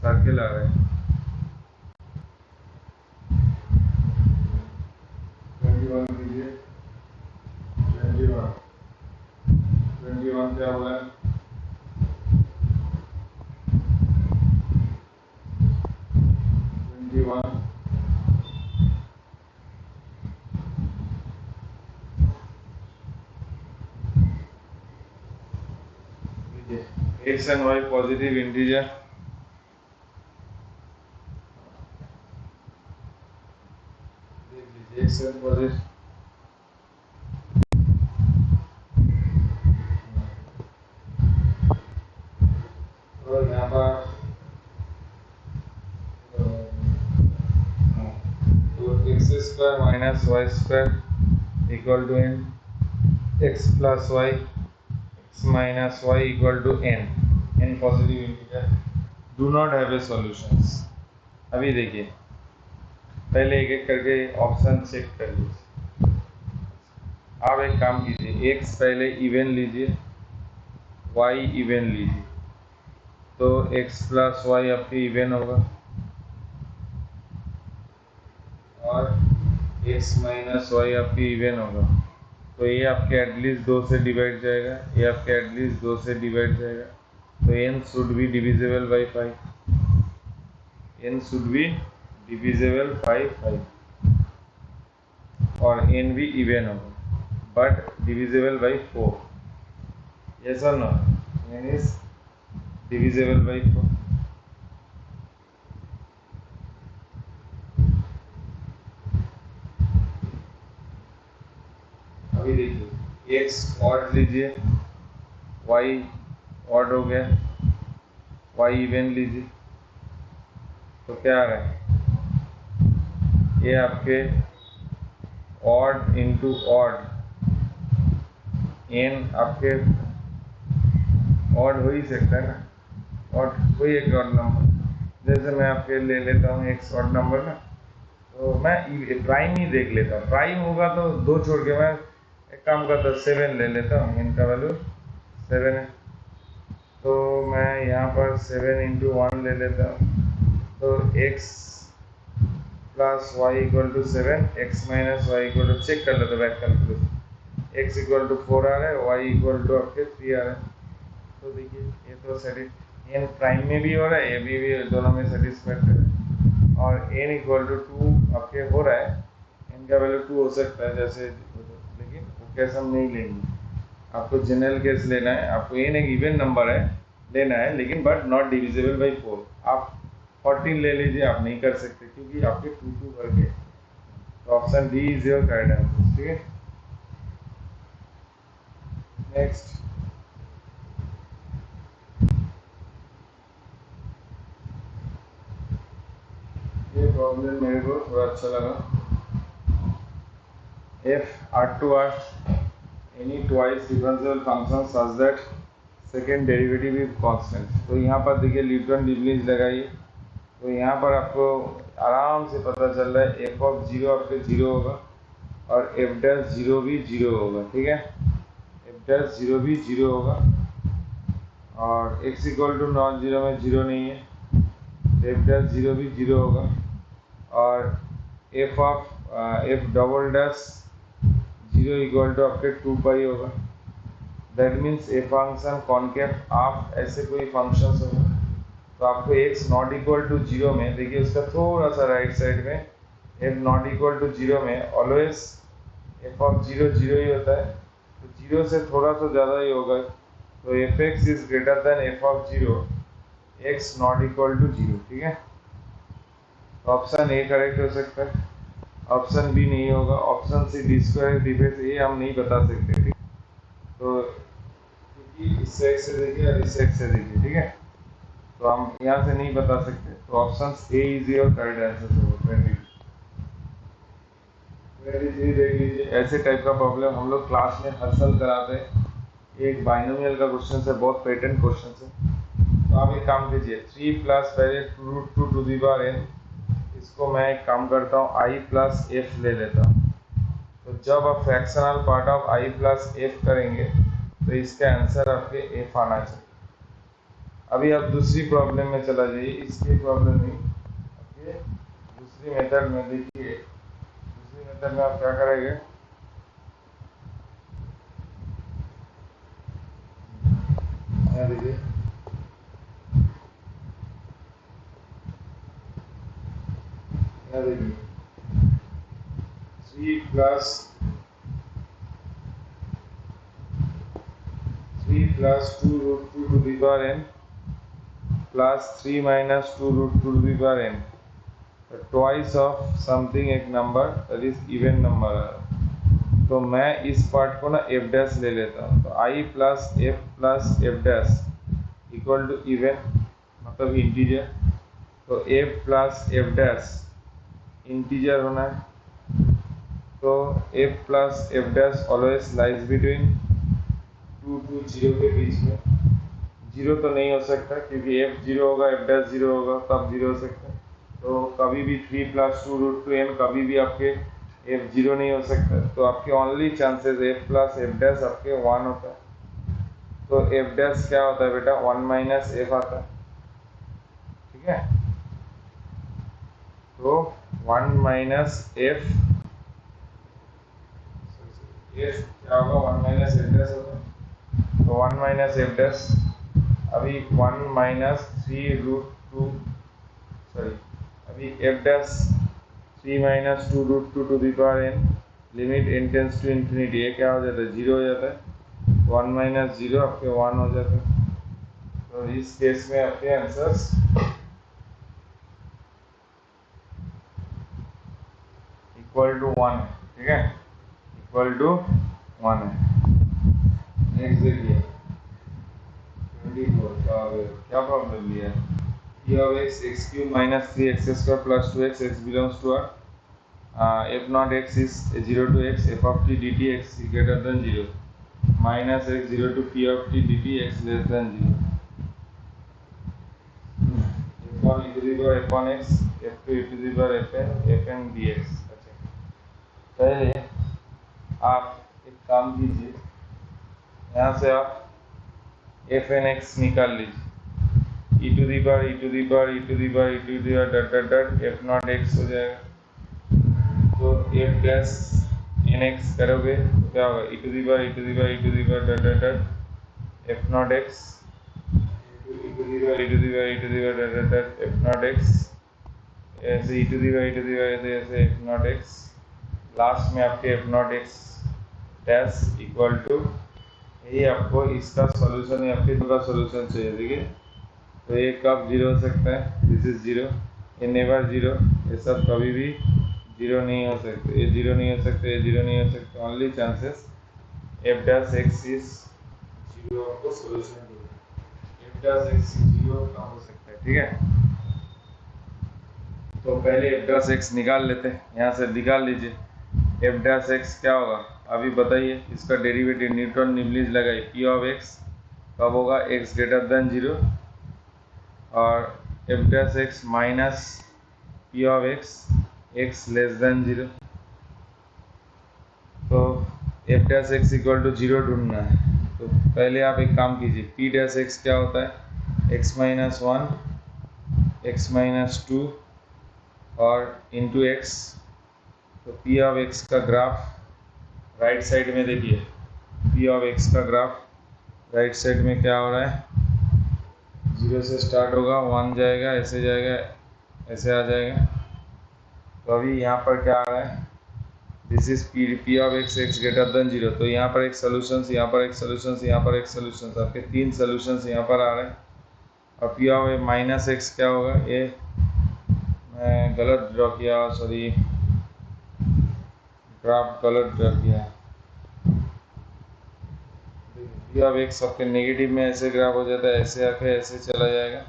सर्कल आ रहे हैं। 21 कीजिए, 21 क्या हो रहा है, 21 x and y positive integer, x and positive, और यहाँ पर तो x square minus y square equal to n, x plus y x minus y equal to n, n positive integer do not have a solutions. अभी देखिए पहले एक एक करके ऑप्शन चेक कर लीजिए। आप एक काम कीजिए, एक्स पहले इवन लीजिए, वाई इवन लीजिए, तो एक्स प्लस वाई आपके इवन होगा, और एक्स माइनस वाई आपकी इवन होगा। तो ये आपके एटलीस्ट 2 से डिवाइड जाएगा, ये आपके एटलीस्ट 2 से डिवाइड जाएगा, तो n should be divisible by 5, n should be divisible by 5 और n भी इवन होगा but divisible by 4, yes or no, n is divisible by 4. अभी देखिए x ऑड लीजिए, y ऑड हो गया, y इवन लीजिए, तो क्या आ रहा है, ये आपके ऑड इंटू ऑड, n आपके ऑड हो ही सकता है ना, ऑड कोई एक ऑड नंबर, जैसे मैं आपके ले लेता हूँ x ऑड नंबर ना, तो मैं प्राइम ही देख लेता हूँ, प्राइम होगा तो 2 छोड़ के मैं एक काम करता हूँ 7 ले लेता हूँ, इनका वैल्यू 7 है, तो मैं यहाँ पर 7 इंटू 1 ले लेता हूँ, तो x plus y equal to 7, x minus y equal to, check कर लेते back calculation, x equal to 4 आ रहा है, y इक्वल टू आपके 3 आ रहा है, तो देखिए ये तो n प्राइम में भी हो रहा है, ये भी दोनों में सेटिस्फैक्टरी है, और n इक्वल टू 2 आपके हो रहा है, n का वैल्यू 2 हो सकता है जैसे, लेकिन वो केस हम नहीं लेंगे, आपको जनरल केस लेना है, आपको n एक इवन नंबर है लेना है, लेकिन बट नॉट डिविजिबल बाई 4, आप 14 ले लीजिए, आप नहीं कर सकते क्योंकि आपके 2 भर के, तो option D is your correct answer, ठीक है। नेक्स्ट, ये प्रॉब्लम मेरे को थोड़ा अच्छा लगा, if R2 are any twice differentiable function such that second derivative is constant, तो यहाँ पर देखिए न्यूटन डिबलिंज लगाइए, तो यहाँ पर आपको आराम से पता चल रहा है f ऑफ 0 आपके 0 होगा और f डैश 0 भी 0 होगा, ठीक है, f डैश 0 भी 0 होगा और x equal to non zero में 0 नहीं है, f डैश 0 भी 0 होगा और f of f double dash 0 equal to आपके 2 पाई होगा, that means a function concave आप ऐसे कोई फंक्शन होगा, तो आपको x नॉट इक्वल टू 0 में, देखिए उसका थोड़ा सा राइट साइड में f नॉट इक्वल टू 0 में ऑलवेज f ऑफ 0 0 ही होता है, तो 0 से थोड़ा सा ज़्यादा ही होगा, तो f(x) is greater than f of 0, x not equal to 0, ठीक है, तो ऑप्शन ए करेक्ट हो सकता है, ऑप्शन बी नहीं होगा, option C D square defect ये हम नहीं बता सकते, ठीक, तो क्योंकि इस साइड से देखिए और इस साइड से देखिए, ठीक है, तो हम यहाँ से नहीं बता सकते, तो option A is your correct answer होगा। 23 देख लीजिए, ऐसे टाइप का प्रॉब्लम हम लोग क्लास में हर साल कराते हैं, एक बाइनोमियल का क्वेश्चन है, बहुत पेटेंट क्वेश्चन है, तो आप एक काम कीजिए 3 प्लस पहले 2 टू दी पावर n, इसको मैं एक काम करता हूँ i प्लस एफ ले लेता हूँ, तो जब आप fractional part of i plus F करेंगे तो इसका आंसर आपके एफ आना चाहिए। अभी आप दूसरी प्रॉब्लम में चला जाइए, इसकी प्रॉब्लम नहीं, आपके दूसरी मेथड में देखिए, दूसरी मेथड में आप क्या करेंगे, देखिए देखिए 3 plus 2 root 2 to the power n plus 3 minus 2 root 2 to the power n, twice of something एक number that is even number, तो मैं इस पार्ट को ना एफ डैश ले लेता हूँ, तो i plus f dash equal to even मतलब इंटीजर, तो f plus f dash integer होना है, तो f plus f dash always lies between 2 to 0 के बीच में, 0 तो नहीं हो सकता क्योंकि एफ 0 होगा एफ डैश 0 होगा तब 0 हो सकता है, तो कभी भी 3 प्लस 2 रूट 2 n कभी भी आपके एफ 0 नहीं हो सकता, तो आपके only chances F plus f dash आपके 1 होता है, तो एफ डैश क्या होता है बेटा 1 माइनस एफ आता है, ठीक है, तो 1 माइनस एफ ये क्या होगा, 1 माइनस एफ डैश होगा, तो 1 माइनस एफ डैश, अभी 1 माइनस 3 रूट 2, सॉरी अभी f dash 3 minus 2 root 2 to the power n, limit n tends to infinity, ये क्या हो जाता है, 0 हो जाता है, 1 माइनस 0 आपके 1 हो जाता है। तो इस केस में आपके आंसर्स इक्वल टू 1 है, ठीक है, इक्वल टू 1 है। नेक्स्ट देखिए 24 का क्या प्रॉब्लम लिया है, p of x x cube minus 3x square plus 2x x belongs to r f not x is 0 to x f of t dt x greater than 0 minus x 0 to p of t dt x less than 0, f1 e to the power f1 x f2 e to the power fn dx। अच्छा, पहले आप एक काम कीजिए, यहाँ से आप fn x निकाल लीजिए, e to the power e to the power e to the power e to the power dot dot dot f not x हो जाएगा, तो f डैश n x करोगे तो क्या होगा, e to the power e to the power e to the power dot dot dot f not x e to the power e to the power e to the power dot dot dot f not x, ऐसे e to the power e to the power ऐसे f not x, last में आपके f not x dash equal to, यही आपको इसका solution है, आपके दो का सॉल्यूशन चाहिए, देखिए तो ये कब 0 हो सकता है, दिस इज 0, ये नेवर 0, ये सब कभी भी 0 नहीं हो सकते, ये 0 नहीं हो सकते, ये 0 नहीं हो सकते, only chances f dash x is 0 आपको सॉल्यूशन देगा, f डैश x 0 कहाँ हो सकता है, ठीक है। तो पहले f डैश x निकाल लेते हैं, यहाँ से निकाल लीजिए, f डैश x क्या होगा, अभी बताइए, इसका डेरिवेटिव न्यूटन निबलीज लगाइए, p ऑफ x कब होगा, x ग्रेटर देन 0 और f dash x minus p of x x less than 0, तो f dash x equal to 0 ढूंढना है, तो पहले आप एक काम कीजिए, p डैश x क्या होता है, x माइनस 1 x माइनस 2 और इंटू x, तो p ऑफ x का ग्राफ राइट साइड में देखिए, p ऑफ x का ग्राफ राइट साइड में क्या हो रहा है, 0 से स्टार्ट होगा, 1 जाएगा, ऐसे जाएगा, ऐसे आ जाएगा, तो अभी यहाँ पर क्या आ रहा है, this is p of x x greater than 0, तो यहाँ पर एक सोल्यूशंस, यहाँ पर एक सोल्यूशंस, यहाँ पर एक सोल्यूशंस, आपके 3 सोल्यूशंस यहाँ पर आ रहे हैं, और p ऑफ माइनस x क्या होगा, ये मैं गलत ड्रॉ किया, सॉरी ग्राफ गलत ड्रॉ किया, p ऑफ x आपके नेगेटिव में ऐसे ग्राफ हो जाता है, ऐसे आके ऐसे चला जाएगा,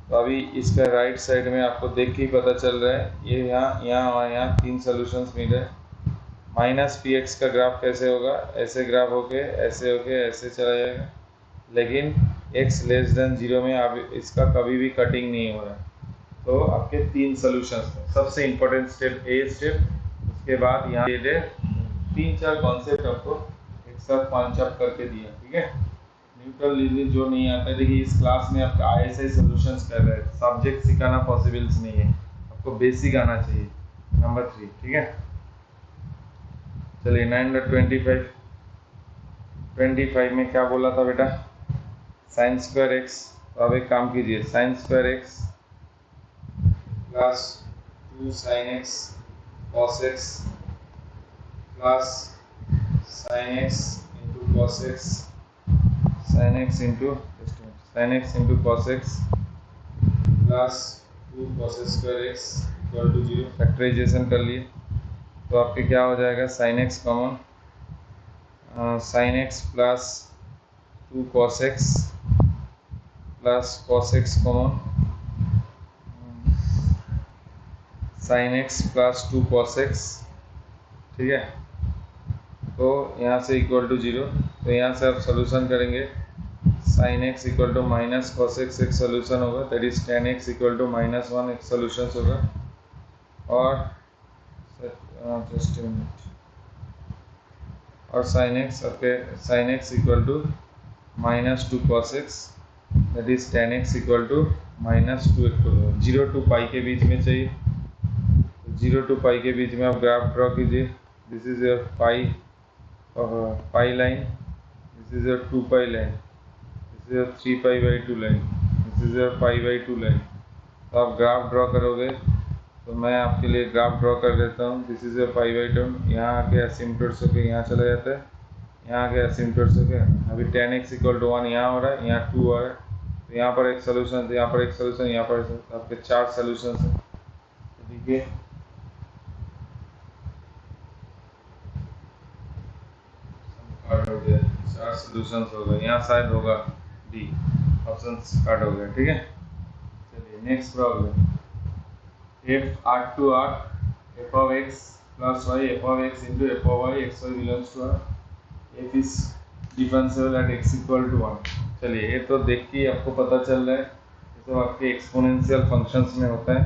तो अभी इसका राइट साइड में आपको देख के ही पता चल रहा है, ये यहाँ और यहाँ 3 सॉल्यूशंस मिल रहे हैं, माइनस पी एक्स का ग्राफ कैसे होगा, ऐसे ग्राफ होके ऐसे चला जाएगा, लेकिन x लेस देन 0 में आप इसका कभी भी कटिंग नहीं हो रहा है, तो आपके 3 सॉल्यूशंस हैं, सबसे इम्पोर्टेंट स्टेप ए स्टेप, उसके बाद यहाँ 3-4 कॉन्सेप्ट आपको एक साथ पंच अप करके दिया, ठीक है। न्यूट्रल लीनियर जो नहीं आता है, देखिए इस क्लास में आपका ISI सॉल्यूशंस कर रहे हैं, सब्जेक्ट सिखाना पॉसिबल्स नहीं है, आपको बेसिक आना चाहिए, नंबर 3, ठीक है। चलिए 9.25 में क्या बोला था बेटा, साइन स्क्वायर एक्स, तो अब एक काम कीजिए, sine square x plus 2 sine x cos x plus sine x into cos x, sine x into cos x plus 2 cos square x equal to 0, factorisation कर लिए, तो आपके क्या हो जाएगा, sine x common, sine x plus 2 cos x plus cos x common, sine x plus 2 cos x, ठीक है, तो यहाँ से इक्वल टू 0, तो यहाँ से आप सोल्यूशन करेंगे, sine x equal to minus cos x एक सोल्यूशन होगा, that is tan x equal to minus 1 एक सोल्यूशन होगा, और जस्ट मिनट, और साइन एक्स आपके sine x equal to minus 2 cos x, that is tan x equal to minus 2, 0 to pi के बीच में चाहिए, 0 to पाई के बीच में आप ग्राफ ड्रॉ कीजिए, this is your pi pi line, this is your 2 pi line, this is your 3 pi by 2 line, this is your pi by 2 line. तो आप ग्राफ ड्रॉ करोगे तो मैं आपके लिए ग्राफ ड्रॉ कर देता हूँ. This is your pi by 2. यहाँ आके एसिम्पटोट्स होके यहाँ चला जाता है, यहाँ आके एसिम्पटोट्स होके अभी tan x इक्वल टू 1 यहाँ हो रहा है, यहाँ 2 हो रहा है. तो यहाँ पर एक सोल्यूशन, तो यहाँ पर एक सोल्यूशन, यहाँ पर आपके 4 सोल्यूशन हैं. देखिए हो गया, 4 सोल्यूशन हो गए. यहाँ शायद होगा डी ऑप्शन स्टार्ट हो गया. ठीक है, चलिए next problem. F R to R f of x plus y f of x into f of y x y belongs to R. F is differentiable at x equal to 1. चलिए ये तो देख के आपको पता चल रहा है ये तो आपके एक्सपोनेंशियल फंक्शंस में होता है.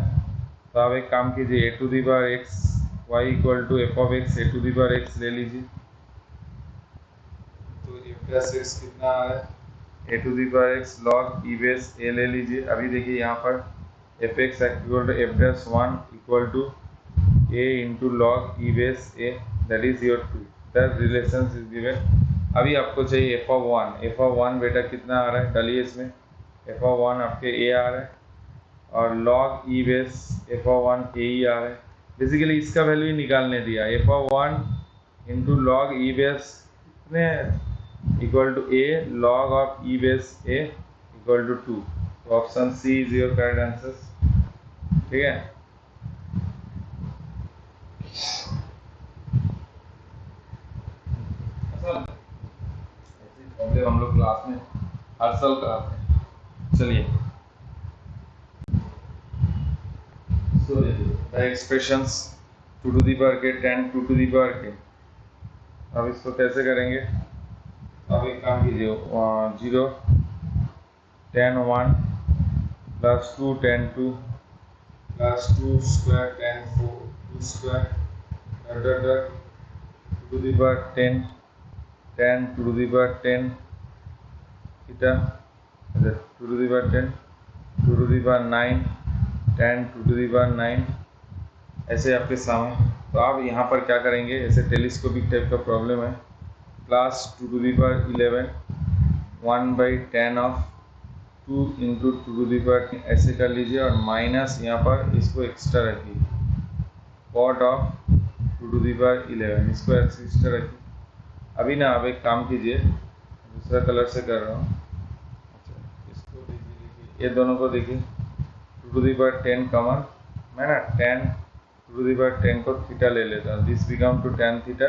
तो आप एक काम कीजिए, a to the power x y equal to f of x a to the power x ले लीजिए. तो f plus x कितना आ रहा है, a to the power x log e base a ले लीजिए. अभी देखिए यहाँ पर fx equal to f dash 1 equal to a into log e base a, that is your 2. that relation is given. अभी आपको चाहिए f of 1. f of 1 बेटा कितना आ रहा है, डालिए इसमें. f of 1 आपके a आ रहा है और log e base f of 1 a ही आ रहा है. बेसिकली इसका वैल्यू ही निकालने दिया. f of 1 into log e base कितने equal to a log of e base a equal to 2. तो option C is your correct answer. ठीक है, ऐसे हम लोग क्लास में हर साल कराते हैं. चलिए the expressions two to the power के tan two to the power के. अब इसको कैसे करेंगे, अब एक काम कीजिए, 0 tan 1 plus 2 tan 2 plus 2 square tan 4 2 square dot to the power 10 tan to the power 10 theta to the power 10 to the power 9 tan to the power 9 ऐसे आपके सामने. तो आप यहाँ पर क्या करेंगे, ऐसे टेलीस्कोपिक टाइप का प्रॉब्लम है. Plus to the power 11 1 by 10 of 2 into to the power ऐसे कर लीजिए और माइनस यहाँ पर इसको एक्स्ट्रा रखिए cot of to the power 11 इसको ऐसे एक्स्ट्रा रखिए. अभी ना आप एक काम कीजिए, दूसरा कलर से कर रहा हूँ. अच्छा इसको देखिए, ये दोनों को देखिए, टू दी पावर 10 कॉमन, मैं ना tan टू दी पावर 10 को थीटा ले लेता हूँ. This become two tan theta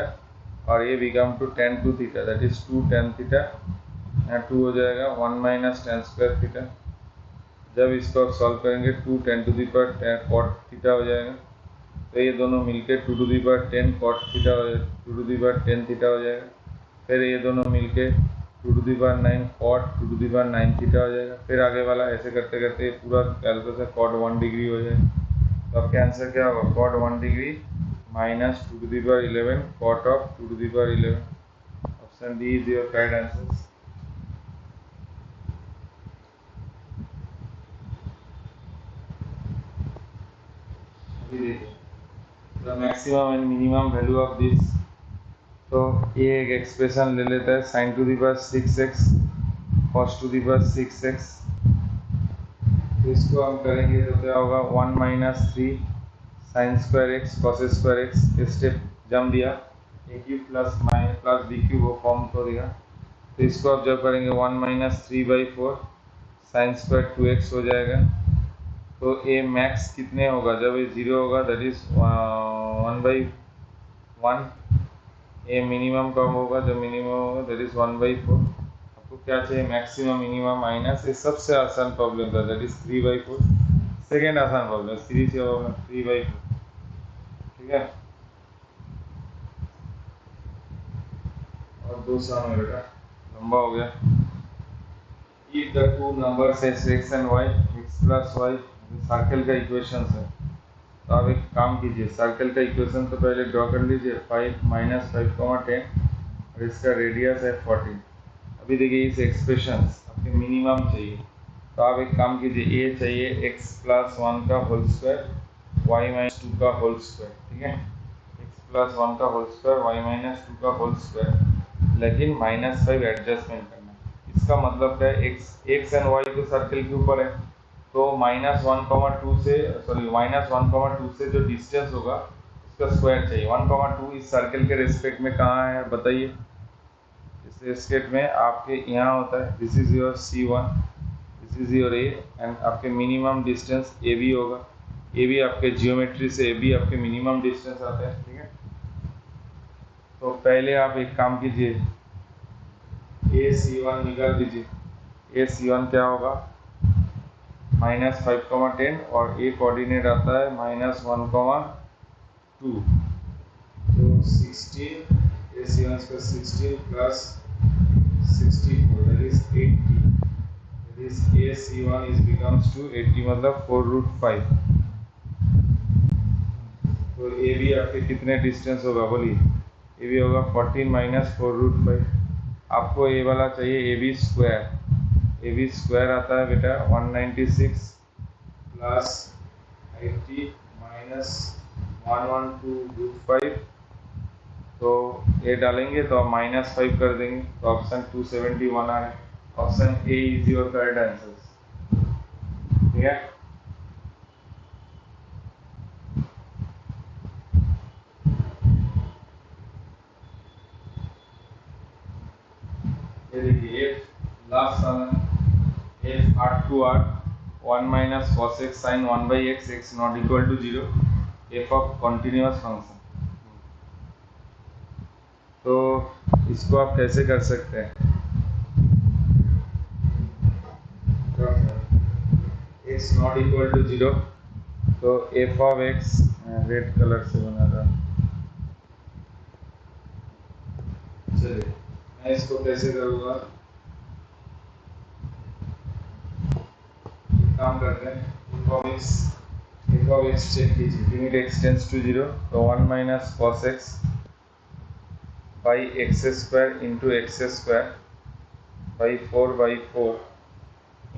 और ये become two tan 2 theta, that is 2 tan theta. यहाँ 2 हो जाएगा 1 माइनस tan स्क्वायर थीटा. जब इसको आप सॉल्व करेंगे 2 tan to the power cot theta हो जाएगा. तो ये दोनों मिलके 2 to the power 10 cot theta हो जाएगा, 2 टू दी पावर 10 थीटा हो जाएगा. फिर ये दोनों मिलके 2 to the power 9 cot 2 to the power 9 theta हो जाएगा. फिर आगे वाला ऐसे करते करते पूरा कैलकुलेशन cot 1 डिग्री हो जाएगा. तो आपके आंसर क्या होगा, cot 1 degree minus 2 to the power 11 cot of 2 to the power 11. Option D is your correct answer. The maximum and minimum value of this. तो ये एक एक्सप्रेशन ले लेता है sin to the power 6x cos to the power 6x. तो इसको हम करेंगे तो क्या होगा, 1 minus 3 sine square x cos square x. Step जम दिया, a cube plus minus plus B cube वो फॉर्म को दिया. तो इसको आप जब करेंगे 1 माइनस 3/4 साइन स्क्वायर 2x हो जाएगा. तो ए मैक्स कितने होगा, जब ये 0 होगा दैट इज 1/1. ए मिनिमम कब होगा, जब मिनिमम होगा दैट इज 1/4. आपको क्या चाहिए, मैक्सिमम मिनिमम माइनस. ये सबसे आसान प्रॉब्लम था, दैट इज 3/4. सेकेंड आसान प्रॉब्लम, सीरीज का प्रॉब्लम 3/4. ठीक है, और दो सम है बेटा, लंबा हो गया. If the two numbers x and y, x plus y, circle का इक्वेशन है. तो आप एक काम कीजिए, सर्कल का इक्वेशन तो पहले ड्रॉ कर लीजिए. 5 माइनस 5 10 और इसका रेडियस है 14. अभी देखिए इस एक्सप्रेशन आपके मिनिमम चाहिए. तो आप एक काम कीजिए, ए चाहिए x प्लस 1 का होल स्क्वायर y माइनस 2 का होल स्क्वायर. ठीक है, x प्लस 1 का होल स्क्वायर y माइनस 2 का होल स्क्वायर. लेकिन -5 एडजस्टमेंट करना है। इसका मतलब क्या है, एक्स एंड वाई तो सर्कल के ऊपर है, तो -1,2 से -1,2 से जो डिस्टेंस होगा उसका स्क्वायर चाहिए। 1,2 इस सर्कल के रेस्पेक्ट में कहाँ है बताइए। इस रेस्पेक्ट में आपके यहाँ होता है, this is your C1, this is your A, and आपके मिनिमम डिस्टेंस ए बी होगा। ए बी आपके जियोमेट्री से ए बी आपके मिनिमम डिस्टेंस आता है, ठीक है। तो पहले आप एक काम कीजिए, AC1 निकाल दीजिए। AC1 क्या होगा, -5,10, और ए कोऑर्डिनेट आता है -1,2, तो 16, AC1 का 16 plus 64, that is 80, that is AC1 is becomes to 80, मतलब 4√5। तो ए बी आपके कितने डिस्टेंस होगा बोलिए, ए बी होगा 14 माइनस 4√5। आपको ए वाला चाहिए A B square. A B square आता है बेटा 196 प्लस 80 माइनस 112√5, तो ए डालेंगे तो आप -5 कर देंगे, तो ऑप्शन 271 आ है। Option A is your correct answer, ठीक है। ये देखिए लास्ट सम है, if 8 to 8 1 minus cos x sin 1 by x x not equal to 0, f of continuous function। तो इसको आप कैसे कर सकते हैं, x not equal to 0, तो f of x red colour से बना था। चलिए मैं इसको कैसे करूँगा, काम करते हैं। f of x चेक कीजिए, लिमिट x टेंड्स टू 0, तो 1 minus cos x by x square into x square by 4/4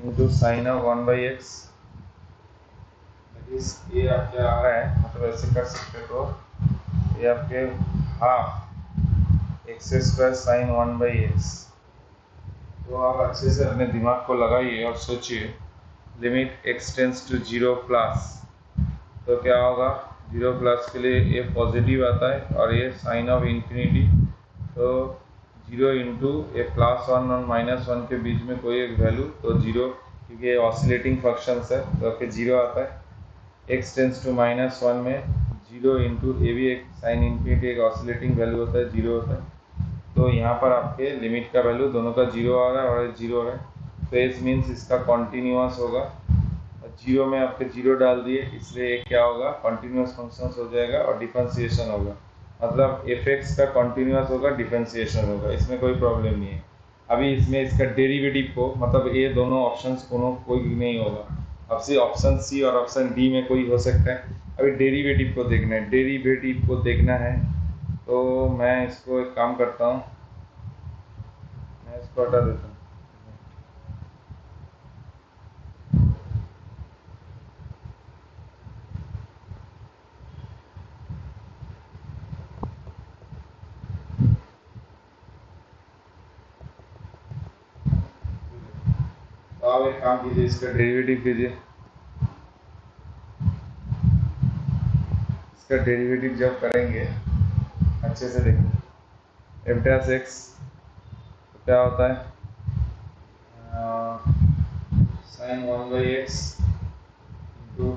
into sine of 1/x, ये आपके आ रहा है, मतलब ऐसे कर सकते, तो ये आपके half x square sine 1/x। तो आप अच्छे से अपने दिमाग को लगाइए और सोचिए, limit x tends to 0 plus, तो क्या होगा, 0 प्लस के लिए ये पॉजिटिव आता है और ये साइन ऑफ इन्फिनिटी, तो 0 इंटू ए +1 और -1 के बीच में कोई एक वैल्यू, तो 0, क्योंकि ये ऑसिलेटिंग फंक्शंस है तो आपके 0 आता है। x टेंड्स टू -1 में 0 इंटू ए भी एक साइन इन्फिनिटी एक ऑसिलेटिंग वैल्यू होता है, 0 होता है, तो यहाँ पर आपके लिमिट का वैल्यू दोनों का 0 आ रहा है और 0 आ रहा है, तो इस मीन्स इसका कॉन्टीन्यूअस होगा। 0 में आपके 0 डाल दिए, इसलिए क्या होगा, कॉन्टीन्यूअस फंक्शंस हो जाएगा और डिफरेंशिएशन होगा, मतलब f(x) का कॉन्टीन्यूअस होगा, डिफरेंशिएशन होगा, इसमें कोई प्रॉब्लम नहीं है। अभी इसमें इसका डेरिवेटिव को, मतलब ये दोनों ऑप्शंस कोई नहीं होगा, अब से ऑप्शन सी और ऑप्शन डी में कोई हो सकता है। अभी डेरिवेटिव को देखना है, डेरिवेटिव को देखना है, तो मैं इसको एक काम करता हूँ, मैं इसको हटा देता हूँ। तो आप एक काम कीजिए, इसका डेरिवेटिव कीजिए। इसका डेरिवेटिव जब करेंगे अच्छे से देखिए, f'(x) तो क्या होता है, sine 1/x into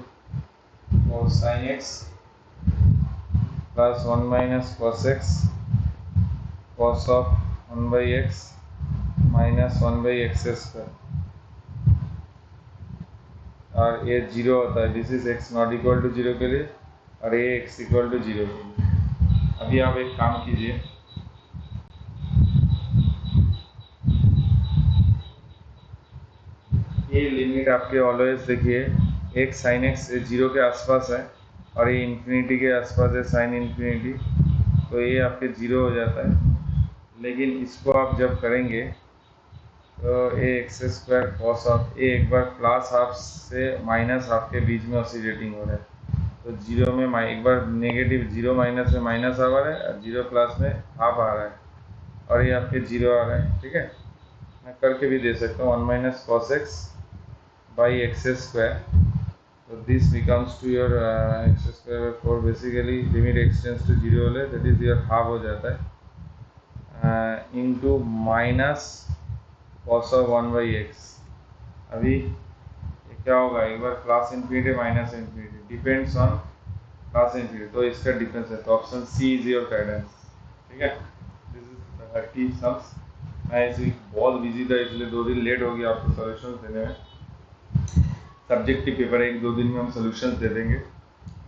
sine x plus 1 minus cos x cos of 1/x minus 1/x square, और ये 0 होता है, this is x not equal to 0 के लिए, और ये x इक्वल टू 0 के लिए। अभी आप एक काम कीजिए, ये लिमिट आपके ऑलवेज देखिए, एक साइन x 0 के आसपास है और ये इन्फिनिटी के आसपास है, साइन इन्फिनिटी, तो ये आपके 0 हो जाता है। लेकिन इसको आप जब करेंगे तो ए एक्स स्क्वायर कॉस ऑफ ए एक बार +12 से -12 के बीच में ऑसिलेटिंग हो रहा है, तो 0 में एक बार नेगेटिव 0 माइनस में माइनस आ रहा है और 0 प्लस में हाफ आ रहा है, और ये आपके 0 आ रहा है, ठीक है। मैं करके भी दे सकता हूँ 1 minus cos x by x square, तो this becomes to your x square 4, basically limit x tends to 0 whole that is your half हो जाता है into minus cos of 1 by x. अभी ये क्या होगा, एक बार plus infinity minus infinity depends on plus infinity, तो इसका डिफरेंस है, तो option C is your guidance, ठीक है। This is 30 sums. मैं इस वीक बहुत बिजी था इसलिए 2 दिन लेट हो गया आपको सॉल्यूशंस देने में। सब्जेक्टिव पेपर है, 1-2 दिन में हम सॉल्यूशंस दे देंगे।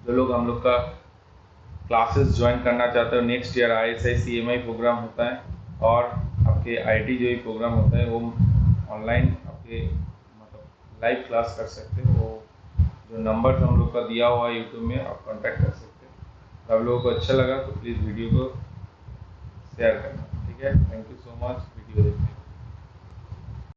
जो लोग हम लोग का क्लासेस ज्वाइन करना चाहते हो, next year ISI CMI programme होता है और आपके IT जो ही प्रोग्राम होता है वो ऑनलाइन आपके मतलब लाइव क्लास कर सकते हो। वो जो नंबर हम लोग का दिया हुआ है यूट्यूब में, आप कांटेक्ट कर सकते हैं। तो आप लोगों को अच्छा लगा तो प्लीज़ वीडियो को शेयर करना, ठीक है। Thank you so much video देखने के लिए।